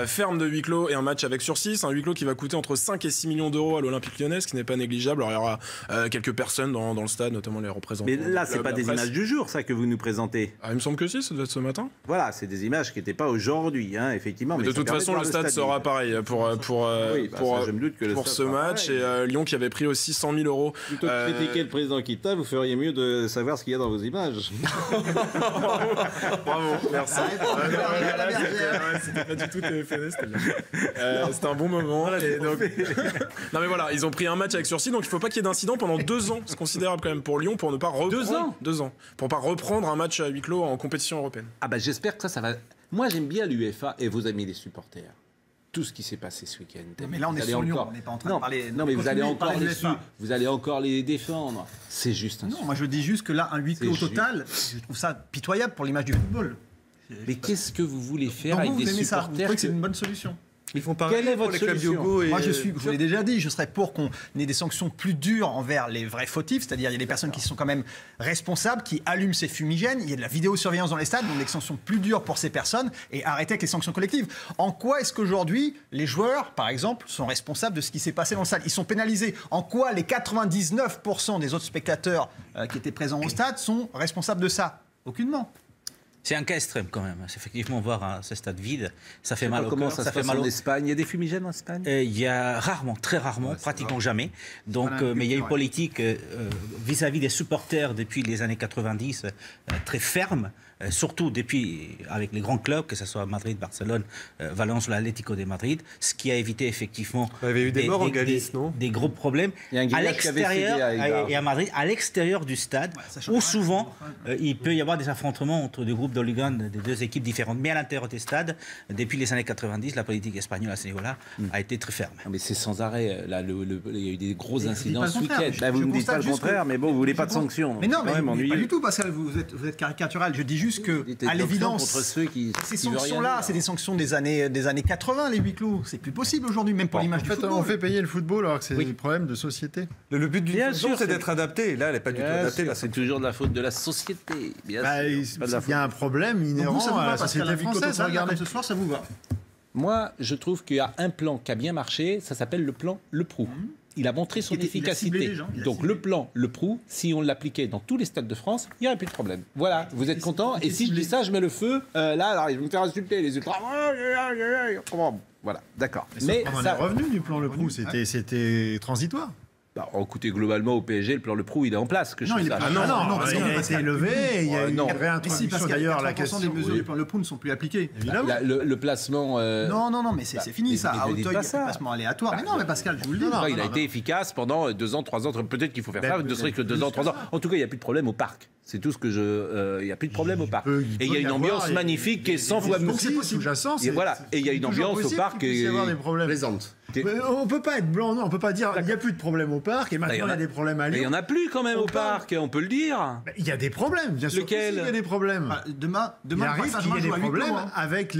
Speaker 4: ferme de huis clos et un match avec sursis. Un huis clos qui va coûter entre 5 et 6 millions d'euros à l'Olympique Lyonnais, ce qui n'est pas négligeable. Alors il y aura quelques personnes dans le stade, notamment les représentants.
Speaker 1: Mais là, c'est pas des images du jour, ça, que vous nous présentez.
Speaker 4: Ah, il me semble que si, ça devait être ce matin.
Speaker 1: Voilà, c'est des images qui n'étaient pas aujourd'hui, hein, effectivement.
Speaker 4: Mais de toute façon, le stade sera pareil pour ce match. Et Lyon qui avait pris aussi 100 000 euros.
Speaker 1: Plutôt que critiquer le président Kita, vous feriez mieu de savoir ce qu'il y a dans vos images.
Speaker 4: Bravo, merci. C'était pas du tout TFNS, c'était un bon moment. Non mais voilà, ils ont pris un match avec sursis, donc il ne faut pas qu'il y ait d'incident pendant 2 ans. C'est considérable quand même pour Lyon, pour ne pas reprendre... 2 ans. Pour ne pas reprendre un match à huis clos en compétition européenne.
Speaker 1: Ah bah j'espère que ça va... Moi j'aime bien l'UEFA et vos amis les supporters. Tout ce qui s'est passé ce week-end.
Speaker 7: Mais là, on est sur Lyon, on n'est pas en train de parler...
Speaker 1: Non, mais vous allez encore les défendre. C'est juste un...
Speaker 7: Non, moi je dis juste que là, un huis clos total, je trouve ça pitoyable pour l'image du football.
Speaker 1: Mais qu'est-ce que vous voulez faire avec des supporters?
Speaker 7: Vous trouvez que c'est une bonne solution?
Speaker 6: Ils font pareil.
Speaker 1: Quelle est votre solution?
Speaker 7: Moi, je vous l'ai déjà dit, je serais pour qu'on ait des sanctions plus dures envers les vrais fautifs, c'est-à-dire il y a des personnes qui sont quand même responsables, qui allument ces fumigènes, il y a de la vidéosurveillance dans les stades, donc des sanctions plus dures pour ces personnes et arrêter avec les sanctions collectives. En quoi est-ce qu'aujourd'hui, les joueurs, par exemple, sont responsables de ce qui s'est passé dans le stade? Ils sont pénalisés. En quoi les 99% des autres spectateurs qui étaient présents au stade sont responsables de ça? Aucunement.
Speaker 8: C'est un cas extrême quand même. Effectivement, voir ce stade vide, ça fait mal au
Speaker 1: cœur.
Speaker 8: Ça fait mal
Speaker 1: en Espagne. Il y a des fumigènes en Espagne?
Speaker 8: Il y a rarement, très rarement, pratiquement jamais. Donc, mais il y a une politique vis-à-vis des supporters depuis les années 90 très ferme. Surtout depuis, avec les grands clubs, que ce soit Madrid, Barcelone, Valence ou l'Atlético de Madrid, ce qui a évité effectivement
Speaker 6: il y avait eu des morts en Galice, non?
Speaker 8: Des gros problèmes à l'extérieur et à Madrid, à l'extérieur du stade, où souvent il peut y avoir des affrontements entre des groupes d'hooligans des 2 équipes différentes. Mais à l'intérieur des stades, depuis les années 90, la politique espagnole à ce niveau-là a été très ferme.
Speaker 1: Mais c'est sans arrêt. Là, il y a eu des gros incidents ce week-end. Vous ne dites pas le contraire, mais bon, vous ne voulez pas de sanctions.
Speaker 7: Mais non, mais pas du tout, Pascal, vous êtes caricatural. Je dis juste que, à l'évidence, ces sanctions-là, c'est des sanctions des années 80, les huis clos. C'est plus possible aujourd'hui, même pour l'image du football.
Speaker 9: On fait payer le football alors que c'est des problèmes de société.
Speaker 6: Le but d'une sanction, c'est d'être adapté. Là, elle n'est pas du tout adaptée.
Speaker 1: C'est toujours de la faute de la société.
Speaker 9: Il y a un problème inhérent à la société française.
Speaker 7: Regardez, ce soir, ça vous va?
Speaker 1: Moi, je trouve qu'il y a un plan qui a bien marché. Ça s'appelle le plan Le Prou. Il a montré son efficacité. Donc le plan Le Prou, si on l'appliquait dans tous les stades de France, il n'y aurait plus de problème. Voilà, vous êtes content. Et si je dis ça, je mets le feu. Là, alors, ils vont me faire insulter les ultras. Voilà, d'accord.
Speaker 9: Mais on est revenu du plan Le Prou. C'était transitoire.
Speaker 1: Écoutez, globalement, au PSG, le plan Le Prou, il est en place.
Speaker 9: Il a été élevé, il y a une réintroduction. D'ailleurs, la question
Speaker 7: des mesures du plan Le Prou ne sont plus appliquées.
Speaker 1: Évidemment. Le placement...
Speaker 7: Non, mais c'est fini, ça. À Auteuil, il y a un placement aléatoire. Mais non, mais Pascal, je vous le dis.
Speaker 1: Il a été efficace pendant 2 ans, 3 ans. Peut-être qu'il faut faire ça, ne serait que 2 ans, 3 ans. En tout cas, il n'y a plus de problème au parc. C'est tout ce que il n'y a plus de problème au parc. Et il y a une ambiance magnifique qui est 100 fois mieux.
Speaker 9: C'est sous-jacent.
Speaker 1: Voilà. Et il y a une ambiance au parc
Speaker 9: qui avoir des problèmes.
Speaker 1: Plaisante.
Speaker 9: On peut pas être blanc, non, on peut pas dire il n'y a plus de problème au parc et maintenant il y a des problèmes à Lyon.
Speaker 1: Mais il y en a plus quand même au parc, on peut le dire.
Speaker 9: Il y a des problèmes, bien sûr.
Speaker 1: Lequel?
Speaker 9: Il y a des problèmes.
Speaker 7: Demain,
Speaker 9: il arrive qu'il y ait des problèmes avec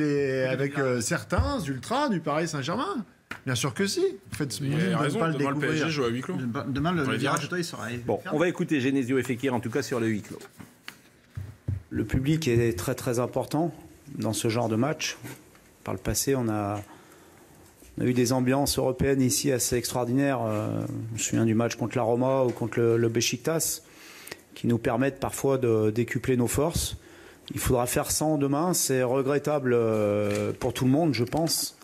Speaker 9: certains ultras du Paris Saint-Germain. Bien sûr que si. Faites
Speaker 4: raison,
Speaker 9: pas le
Speaker 4: demain le PSG joue à huis clos.
Speaker 7: Demain, le virage, il sera...
Speaker 1: Bon, on va écouter Genesio et Fekir, en tout cas sur le huis clos.
Speaker 10: Le public est très très important dans ce genre de match. Par le passé, on a eu des ambiances européennes ici assez extraordinaires. Je me souviens du match contre la Roma ou contre le Beşiktaş, qui nous permettent parfois de décupler nos forces. Il faudra faire 100 demain. C'est regrettable pour tout le monde, je pense.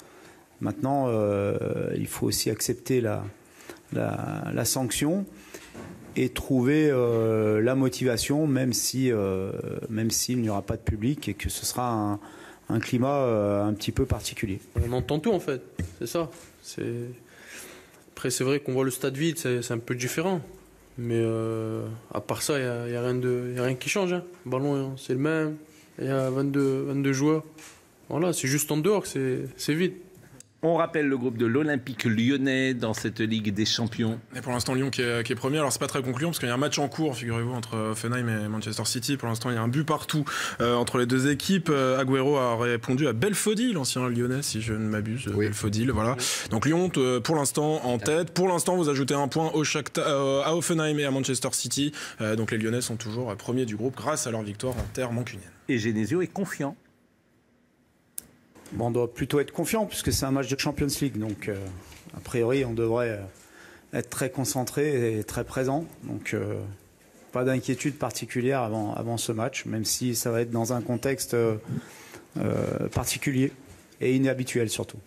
Speaker 10: Maintenant, il faut aussi accepter la sanction et trouver la motivation, même s'il n'y aura pas de public et que ce sera un climat un petit peu particulier.
Speaker 11: On entend tout en fait, c'est ça. Après c'est vrai qu'on voit le stade vide, c'est un peu différent. Mais à part ça, il n'y a rien qui change. Hein. Le ballon, c'est le même. Il y a 22 joueurs. Voilà, c'est juste en dehors que c'est vide.
Speaker 1: On rappelle le groupe de l'Olympique lyonnais dans cette Ligue des Champions.
Speaker 4: Et pour l'instant, Lyon qui est premier. Alors, c'est pas très concluant parce qu'il y a un match en cours, figurez-vous, entre Hoffenheim et Manchester City. Pour l'instant, il y a un but partout entre les deux équipes. Agüero a répondu à Belfodil, l'ancien lyonnais, si je ne m'abuse. Oui. Belfodil, voilà. Donc, Lyon, pour l'instant, en tête. Pour l'instant, vous ajoutez un point à Hoffenheim et à Manchester City. Donc, les Lyonnais sont toujours premiers du groupe grâce à leur victoire en terre mancunienne.
Speaker 1: Et Genesio est confiant.
Speaker 10: Bon, on doit plutôt être confiant puisque c'est un match de Champions League. Donc, a priori, on devrait être très concentré et très présent. Donc, pas d'inquiétude particulière avant ce match, même si ça va être dans un contexte particulier et inhabituel surtout.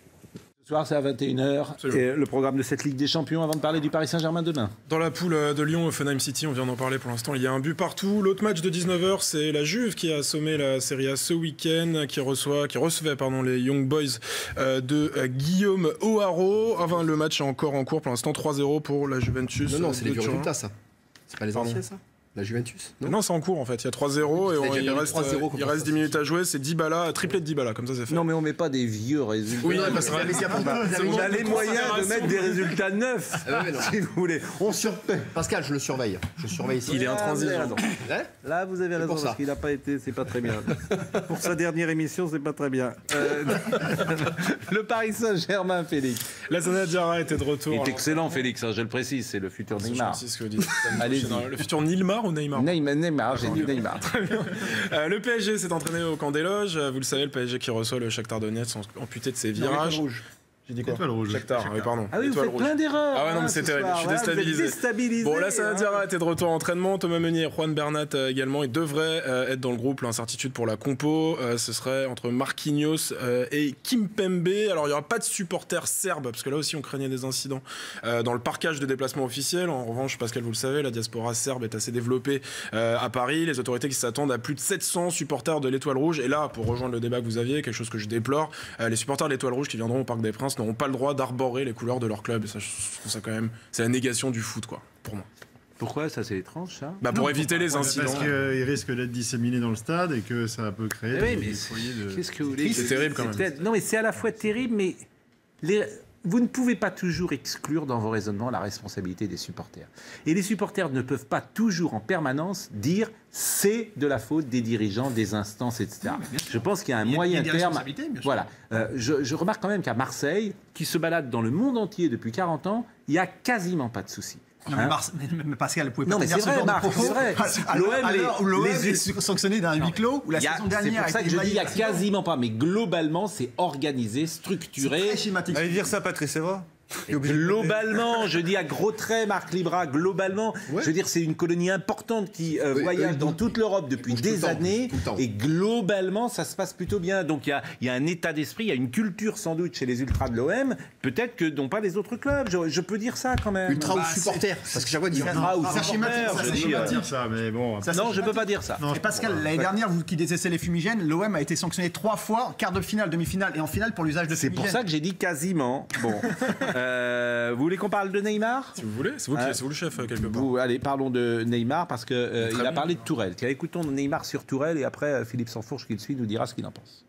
Speaker 1: Ce soir, c'est à 21h. Et le programme de cette Ligue des Champions avant de parler du Paris Saint-Germain demain.
Speaker 4: Dans la poule de Lyon, Hoffenheim City, on vient d'en parler pour l'instant. Il y a un but partout. L'autre match de 19h, c'est la Juve qui a assommé la Serie A ce week-end, qui recevait les Young Boys de Guillaume O'Haraud. Enfin, le match est encore en cours pour l'instant. 3-0 pour la Juventus.
Speaker 3: Non, c'est les vieux résultats, ça. C'est pas les anciens, ça. La Juventus.
Speaker 4: Non, c'est en cours en fait. Il y a 3-0 et il reste 10 minutes à jouer. C'est Dybala, triplé de Dybala, comme ça c'est fait.
Speaker 1: Non, mais on met pas des vieux résultats.
Speaker 4: Oui, parce
Speaker 1: on a les moyens de mettre des résultats neufs, si vous voulez. On surpaie.
Speaker 3: Pascal, je le surveille. Je surveille ici.
Speaker 4: Il est intransigeant.
Speaker 1: Là, vous avez raison, parce qu'il n'a pas été. C'est pas très bien. Pour sa dernière émission, c'est pas très bien. Le Paris Saint-Germain, Félix.
Speaker 4: Lassana Diarra était de retour.
Speaker 1: Il est excellent, Félix, je le précise. C'est le futur Neymar.
Speaker 4: C'est ce que vous dites. Le futur Nilmar ou Neymar ?
Speaker 1: Neymar, j'ai dit Neymar.
Speaker 4: Très bien. Le PSG s'est entraîné au camp des loges. Vous le savez, le PSG qui reçoit le Shakhtar Donetsk amputé de ses virages.
Speaker 9: J'ai dit quoi ? Étoile rouge.
Speaker 4: Shakhtar, oui, pardon.
Speaker 1: Ah oui, vous faites plein d'erreurs.
Speaker 4: Ah ouais, non, mais c'est terrible. Je suis déstabilisé. Bon, là, Lassana Diarra était de retour à entraînement. Thomas Meunier et Juan Bernat également. Ils devraient être dans le groupe. L'incertitude pour la compo, ce serait entre Marquinhos et Kimpembe. Alors, il n'y aura pas de supporters serbes, parce que là aussi, on craignait des incidents dans le parquage de déplacements officiels. En revanche, Pascal, vous le savez, la diaspora serbe est assez développée à Paris. Les autorités qui s'attendent à plus de 700 supporters de l'Étoile Rouge. Et là, pour rejoindre le débat que vous aviez, quelque chose que je déplore, les supporters de l'Étoile Rouge qui viendront au Parc des Princes n'auront pas le droit d'arborer les couleurs de leur club. Et ça, je trouve ça quand même, c'est la négation du foot, quoi, pour moi.
Speaker 1: Pourquoi ça, c'est étrange, ça ?
Speaker 4: Pour éviter les incidents.
Speaker 9: Parce qu'ils risquent d'être disséminés dans le stade et que ça peut créer
Speaker 1: des foyers de... Qu'est-ce que vous voulez ?
Speaker 4: C'est terrible quand même.
Speaker 1: Non, mais c'est à la fois terrible, mais vous ne pouvez pas toujours exclure dans vos raisonnements la responsabilité des supporters. Et les supporters ne peuvent pas toujours en permanence dire c'est de la faute des dirigeants, des instances, etc. Je pense qu'il y a un moyen terme. Voilà. Je remarque quand même qu'à Marseille, qui se balade dans le monde entier depuis 40 ans, il n'y a quasiment pas de soucis.
Speaker 7: Non, mais Pascal, vous pouvez pas dire ce genre de propos.
Speaker 1: C'est vrai.
Speaker 7: L'OM est sanctionné d'un huis clos où la saison dernière.
Speaker 1: C'est pour ça que je dis il n'y a quasiment pas, mais globalement, c'est organisé, structuré.
Speaker 7: C'est très schématique.
Speaker 6: Allez dire ça, Patrice Evra.
Speaker 1: Globalement, je dis à gros traits, Marc Libra, globalement, je veux dire, c'est une colonie importante qui voyage dans toute l'Europe depuis des années, et globalement, ça se passe plutôt bien. Donc il y a un état d'esprit, il y a une culture sans doute chez les ultras de l'OM, peut-être que non pas les autres clubs. Je peux dire ça quand même.
Speaker 3: Ultra ou supporter, parce que chaque fois dire
Speaker 1: ultra ou
Speaker 9: supporter. C'est schématique ça, mais bon.
Speaker 1: Non, je peux pas dire ça.
Speaker 7: Et Pascal, l'année dernière, vous qui détestez les fumigènes, l'OM a été sanctionné 3 fois, quart de finale, demi-finale et en finale pour l'usage de fumigènes.
Speaker 1: C'est pour ça que j'ai dit quasiment. Bon. Vous voulez qu'on parle de Neymar ?
Speaker 4: Si vous voulez, c'est vous le chef quelque part.
Speaker 1: Allez, parlons de Neymar parce que il a parlé de Tourelle. Tiens, écoutons Neymar sur Tourelle et après Philippe Sansfourche qui le suit nous dira ce qu'il en pense.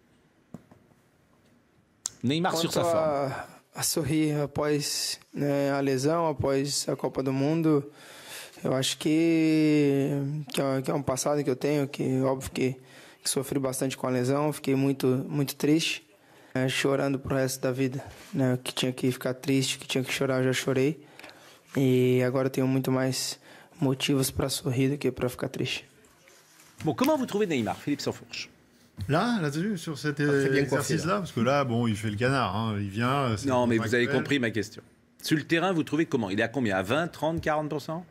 Speaker 1: Neymar sur sa forme.
Speaker 12: A sorrir após a lesão, após a Copa do Mundo, eu acho que é passado que eu tenho, que óbvio que sofri bastante com a lesão, fiquei muito triste. chorando pro resto da vida, né? Que tinha que ficar triste, que tinha que chorar, eu já chorei. E agora eu tenho muito mais motivos para sorrir do que para ficar triste.
Speaker 1: Bon, comment vous trouvez Neymar, Philippe Sansfourche?
Speaker 9: Là-dessus, sur cet exercice-là, parce que là, bon, il fait le canard, hein, il vient...
Speaker 1: Non, mais vous avez compris ma question. Sur le terrain, vous trouvez comment? Il est à combien? À 20, 30, 40%?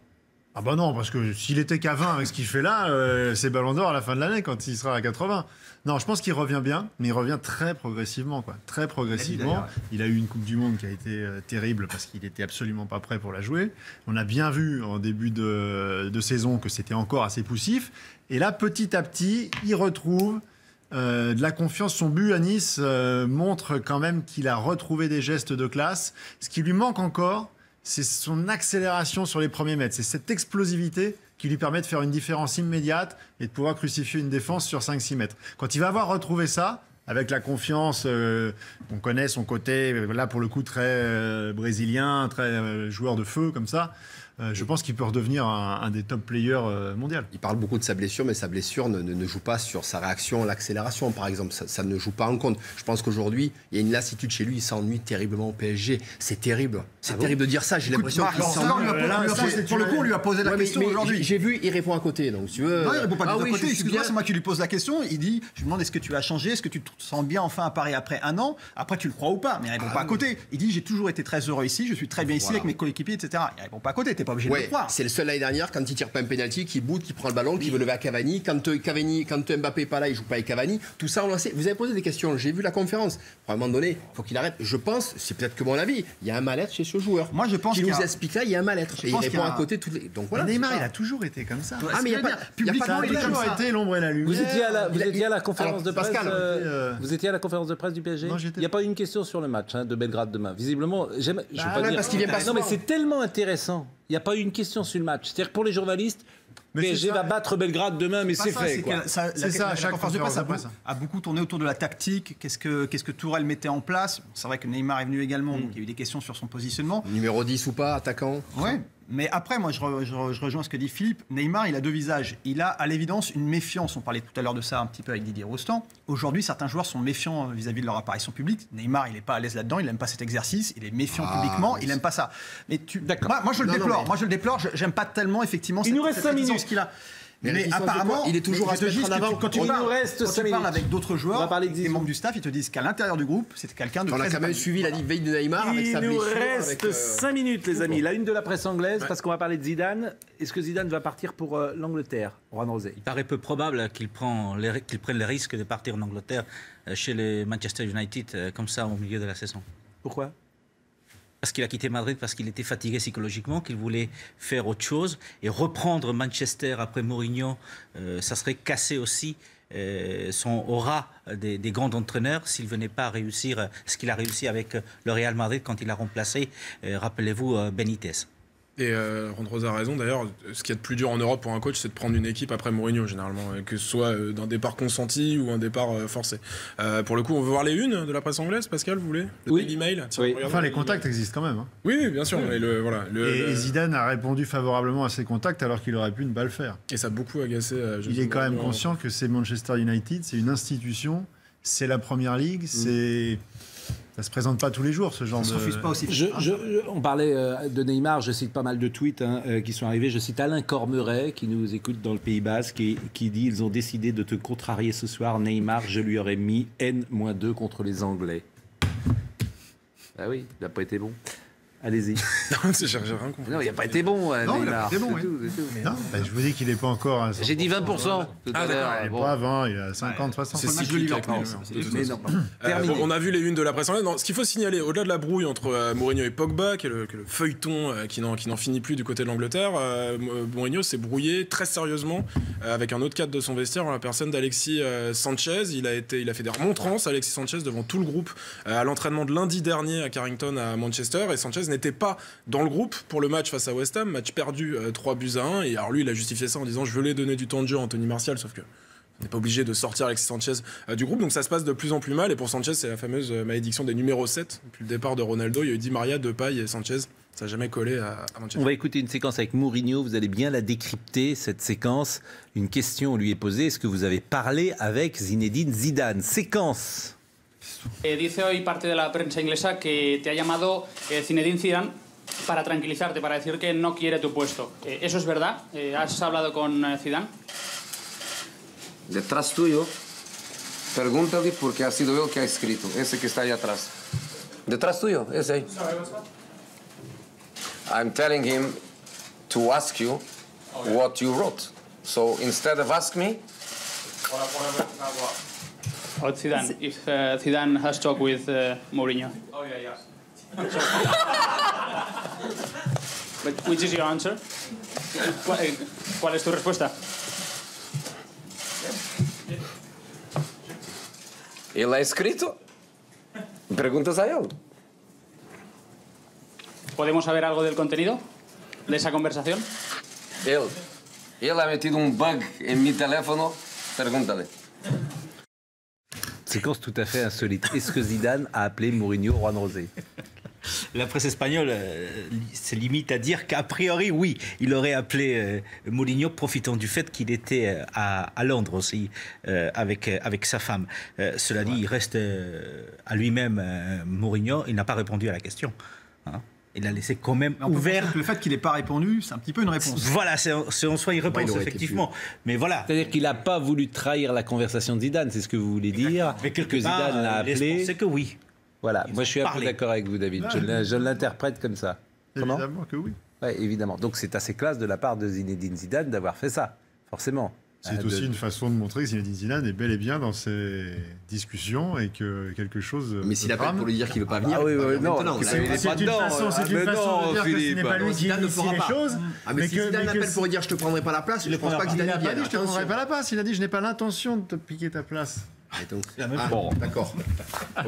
Speaker 9: Ah bah non, parce que s'il était qu'à 20 avec ce qu'il fait là, c'est Ballon d'Or à la fin de l'année quand il sera à 80. Non, je pense qu'il revient bien, mais il revient très progressivement, quoi. Très progressivement. Il a eu une Coupe du Monde qui a été terrible parce qu'il n'était absolument pas prêt pour la jouer. On a bien vu en début de saison que c'était encore assez poussif. Et là, petit à petit, il retrouve de la confiance. Son but à Nice montre quand même qu'il a retrouvé des gestes de classe. Ce qui lui manque encore, c'est son accélération sur les premiers mètres. C'est cette explosivité qui lui permet de faire une différence immédiate et de pouvoir crucifier une défense sur 5-6 mètres. Quand il va avoir retrouvé ça, avec la confiance, on connaît son côté, là pour le coup, très brésilien, très joueur de feu comme ça, je pense qu'il peut redevenir un des top players mondial.
Speaker 3: Il parle beaucoup de sa blessure, mais sa blessure ne joue pas sur sa réaction, l'accélération par exemple. Ça ne joue pas en compte. Je pense qu'aujourd'hui, il y a une lassitude chez lui, il s'ennuie terriblement au PSG. C'est terrible. C'est terrible de dire ça. J'ai l'impression qu'il s'ennuie.
Speaker 7: Pour le coup, on lui a posé la question aujourd'hui.
Speaker 3: J'ai vu, il répond à côté. Donc, tu veux...
Speaker 7: Non, il répond pas à côté. Excuse-moi, c'est moi qui lui pose la question. Il dit, je lui demande est-ce que tu as changé, est-ce que tu te sens bien enfin à Paris après un an? Après, tu le crois ou pas? Mais il répond pas à côté. Il dit, j'ai toujours été très heureux ici, je suis très bien ici avec mes coéquipiers, etc. Il répond pas à côté. T'es pas obligé de le croire.
Speaker 3: C'est le seul l'année dernière, quand il tire pas un penalty, qui boude, qui prend le ballon, qui veut lever à Cavani. Quand Mbappé est pas là, il joue pas avec Cavani. Tout ça, on le sait. Vous avez posé des questions. J'ai vu la conférence. À un moment donné, il faut qu'il arrête. Je pense, c'est peut-être que mon avis, il y a un mal-être chez ce joueur.
Speaker 7: Moi, je pense
Speaker 3: qu'il nous explique là, il y a un mal-être. Et il répond à côté toutes les. Donc voilà.
Speaker 9: Neymar, il a toujours été comme ça.
Speaker 3: Ah mais il y a pas
Speaker 9: publiquement, il a toujours été l'ombre et la lumière.
Speaker 1: Vous étiez à la conférence de presse.
Speaker 9: Pascal,
Speaker 1: vous étiez à la conférence de presse du PSG. Il n'y a pas eu une question sur le match de Belgrade demain. Visiblement, je veux pas dire.
Speaker 3: Parce qu'il vient pas.
Speaker 1: Non mais c'est tellement intéressant. Il n'y a pas eu une question sur le match. C'est-à-dire que pour les journalistes, PSG va battre Belgrade demain, mais c'est fait.
Speaker 7: C'est ça, chaque conférence de presse a beaucoup tourné autour de la tactique. Qu'est-ce que Tourelle mettait en place? C'est vrai que Neymar est venu également, donc il y a eu des questions sur son positionnement.
Speaker 3: Numéro 10 ou pas, attaquant.
Speaker 7: Ouais. Mais après, moi, je rejoins ce que dit Philippe. Neymar, il a deux visages. Il a, à l'évidence, une méfiance. On parlait tout à l'heure de ça un petit peu avec Didier Rostand. Aujourd'hui, certains joueurs sont méfiants vis-à-vis de leur apparition publique. Neymar, il n'est pas à l'aise là-dedans. Il n'aime pas cet exercice. Il est méfiant publiquement. Il n'aime pas ça. Mais moi, je le déplore. Moi, je le déplore. J'aime pas tellement, effectivement,
Speaker 1: il nous reste 5 minutes
Speaker 7: qu'il a. Mais apparemment,
Speaker 3: il est toujours à se mettre en avant.
Speaker 7: Quand tu parles avec d'autres joueurs, des membres du staff, ils te disent qu'à l'intérieur du groupe, c'est quelqu'un de très...
Speaker 3: On a quand même suivi la veille de Neymar avec sa blessure.
Speaker 1: Il nous reste 5 minutes, les amis. La une de la presse anglaise, parce qu'on va parler de Zidane. Est-ce que Zidane va partir pour l'Angleterre, Juan Rosé?
Speaker 8: Il paraît peu probable qu'il prenne le risque de partir en Angleterre chez le Manchester United comme ça au milieu de la saison.
Speaker 1: Pourquoi?
Speaker 8: Parce qu'il a quitté Madrid, parce qu'il était fatigué psychologiquement, qu'il voulait faire autre chose. Et reprendre Manchester après Mourinho, ça serait casser aussi son aura des grands entraîneurs s'il ne venait pas à réussir ce qu'il a réussi avec le Real Madrid quand il a remplacé, rappelez-vous, Benitez.
Speaker 4: Et Rondroz a raison d'ailleurs, ce qui est de plus dur en Europe pour un coach, c'est de prendre une équipe après Mourinho généralement, que ce soit d'un départ consenti ou un départ forcé. Pour le coup, on veut voir les unes de la presse anglaise, Pascal, vous voulez?
Speaker 1: Oui.
Speaker 4: L'email.
Speaker 9: Oui. Enfin, les contacts existent quand même. Hein.
Speaker 4: Oui, bien sûr.
Speaker 9: Oui. Et Zidane a répondu favorablement à ces contacts alors qu'il aurait pu ne pas le faire.
Speaker 4: Et ça a beaucoup agacé.
Speaker 9: Il est quand même conscient que c'est Manchester United, c'est une institution, c'est la Première Ligue, c'est... Ça se présente pas tous les jours, ce genre de...
Speaker 7: refuse pas aussi.
Speaker 1: On parlait de Neymar, je cite pas mal de tweets qui sont arrivés. Je cite Alain Cormeret, qui nous écoute dans le Pays Basque, et qui dit « Ils ont décidé de te contrarier ce soir. Neymar, je lui aurais mis N-2 contre les Anglais. » Ah oui, il n'a pas été bon. Allez-y.
Speaker 4: Non, j'ai rien compris.
Speaker 1: Non, il n'a pas été bon,
Speaker 9: non,
Speaker 1: Neymar.
Speaker 9: Il a pas été bon,
Speaker 1: oui.
Speaker 9: Non, je vous dis qu'il n'est pas encore à 100%.
Speaker 1: J'ai dit 20%.
Speaker 9: Tout à l'heure. Il n'est pas à 20, il est à 50, 60.
Speaker 4: C'est cyclique. On a vu les unes de la presse anglaise. Ce qu'il faut signaler, au-delà de la brouille entre Mourinho et Pogba, qui est le feuilleton qui n'en finit plus du côté de l'Angleterre, Mourinho s'est brouillé très sérieusement avec un autre cadre de son vestiaire, la personne d'Alexis Sanchez. Il a fait des remontrances, Alexis Sanchez, devant tout le groupe à l'entraînement de lundi dernier à Carrington à Manchester, et Sanchez n'était pas dans le groupe pour le match face à West Ham, match perdu 3-1, et alors lui il a justifié ça en disant je veux les donner du temps de jeu à Anthony Martial, sauf que on n'est pas obligé de sortir Alexis Sanchez du groupe, donc ça se passe de plus en plus mal, et pour Sanchez c'est la fameuse malédiction des numéros 7, depuis le départ de Ronaldo, il y a eu Di Maria, Depay et Sanchez, ça n'a jamais collé à Manchester.
Speaker 1: On va écouter une séquence avec Mourinho, vous allez bien la décrypter cette séquence, une question lui est posée, est-ce que vous avez parlé avec Zinedine Zidane? Séquence.
Speaker 13: Dice hoy parte de la prensa inglesa que te ha llamado Zinedine Zidane para tranquilizarte, para decir que no quiere tu puesto. ¿Eso es verdad? ¿Has hablado con Zidane?
Speaker 14: Detrás tuyo, pregúntale porque ha sido él que ha escrito, ese que está ahí atrás. Detrás tuyo, ese ahí. I'm telling him to ask you what you wrote. So instead of ask me...
Speaker 13: About Zidane, if Zidane has talked with Mourinho.
Speaker 14: Oh, yeah.
Speaker 13: But which is your answer? ¿Cuál es tu respuesta?
Speaker 14: Él ha escrito. Preguntas a él.
Speaker 13: ¿Podemos saber algo del contenido de esa conversación?
Speaker 14: Él ha metido un bug en mi teléfono. Pregúntale.
Speaker 1: Séquence tout à fait insolite. Est-ce que Zidane a appelé Mourinho Juan Rosé?
Speaker 8: La presse espagnole se limite à dire qu'a priori, oui, il aurait appelé Mourinho, profitant du fait qu'il était à Londres aussi, avec sa femme. Cela dit, il reste à lui-même Mourinho, il n'a pas répondu à la question. Hein. Il a laissé quand même ouvert.
Speaker 7: Le fait qu'il n'ait pas répondu, c'est un petit peu une réponse.
Speaker 8: Voilà, c'est en soi une réponse, effectivement. Mais voilà.
Speaker 1: C'est-à-dire qu'il n'a pas voulu trahir la conversation de Zidane, c'est ce que vous voulez dire.
Speaker 8: Mais que Zidane l'a appelé. C'est que oui.
Speaker 1: Voilà, moi je suis un peu d'accord avec vous, David. Je l'interprète comme ça.
Speaker 9: Comment ? Évidemment que oui.
Speaker 1: Oui, évidemment. Donc c'est assez classe de la part de Zinedine Zidane d'avoir fait ça, forcément.
Speaker 9: C'est aussi une façon de montrer que Zinedine Zidane est bel et bien dans ses discussions et que quelque chose.
Speaker 3: Mais s'il appelle pour lui dire qu'il ne veut pas venir,
Speaker 9: non, c'est une façon de dire que ce n'est pas lui qui initie les choses.
Speaker 3: Mais si Zidane appelle pour dire je te prendrai pas la place, je ne pense pas que Zidane vienne.
Speaker 9: Je te prendrai pas la place. Il a dit je n'ai pas l'intention de te piquer ta place.
Speaker 1: Bon, d'accord.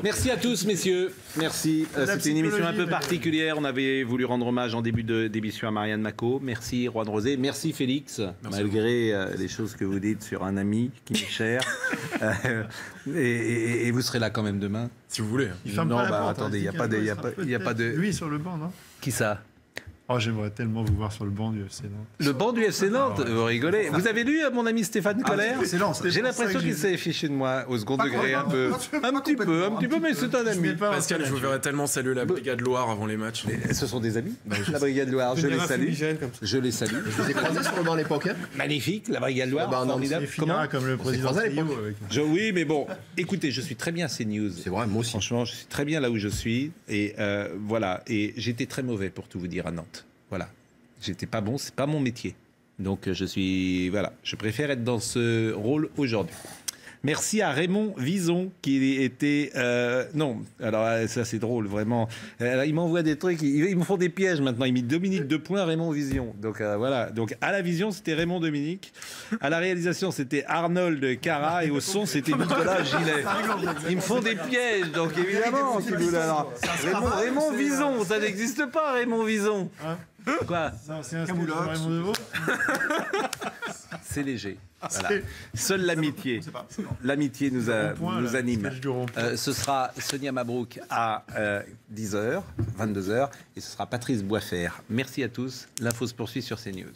Speaker 1: Merci à tous, messieurs. Merci. C'était une émission un peu particulière. On avait voulu rendre hommage en début d'émission à Marianne Macot. Merci, Juan Rosé. Merci, Félix, malgré les choses que vous dites sur un ami qui m'est cher. Et vous serez là quand même demain,
Speaker 4: si vous voulez.
Speaker 1: Non, attendez, il n'y a pas de.
Speaker 9: Lui sur le banc, non ?
Speaker 1: Qui ça ?
Speaker 9: Oh, j'aimerais tellement vous voir sur le banc du FC Nantes.
Speaker 1: Le banc du FC Nantes, vous rigolez. Vous avez lu mon ami Stéphane Coller ? J'ai l'impression qu'il s'est fiché de moi au second degré un peu. Un petit peu, mais c'est un ami.
Speaker 4: Pascal, je vous verrais tellement saluer la Brigade Loire avant les matchs.
Speaker 1: Mais ce sont des amis, la Brigade Loire. Je les salue. Je les salue.
Speaker 3: Je vous ai croisé sur le banc à l'époque.
Speaker 1: Magnifique, la Brigade Loire, formidable.
Speaker 9: Comment ? Comme le président
Speaker 1: Oui, mais bon, écoutez, je suis très bien à CNews.
Speaker 3: C'est vrai, moi aussi.
Speaker 1: Franchement, je suis très bien là où je suis. Et voilà. Et j'étais très mauvais, pour tout vous dire, à Nantes. Voilà. J'étais pas bon, c'est pas mon métier. Donc je préfère être dans ce rôle aujourd'hui. Merci à Raymond Vison qui était... non, alors ça c'est drôle, vraiment. Il m'envoie des trucs, ils me font des pièges maintenant. Il met Dominique Depoint, Raymond Vision. Donc voilà, donc à la vision c'était Raymond Dominique. À la réalisation c'était Arnold Cara et au son c'était Nicolas Gillet. Ils me font des pièges, donc évidemment. Raymond Vison, ça n'existe pas Raymond Vison. Quoi ?
Speaker 9: C'est un Raymond Devaux.
Speaker 1: C'est léger. Voilà. Seule l'amitié nous anime. Ce sera Sonia Mabrouk à 10h, 22h, et ce sera Patrice Boisfer. Merci à tous. L'info se poursuit sur CNews.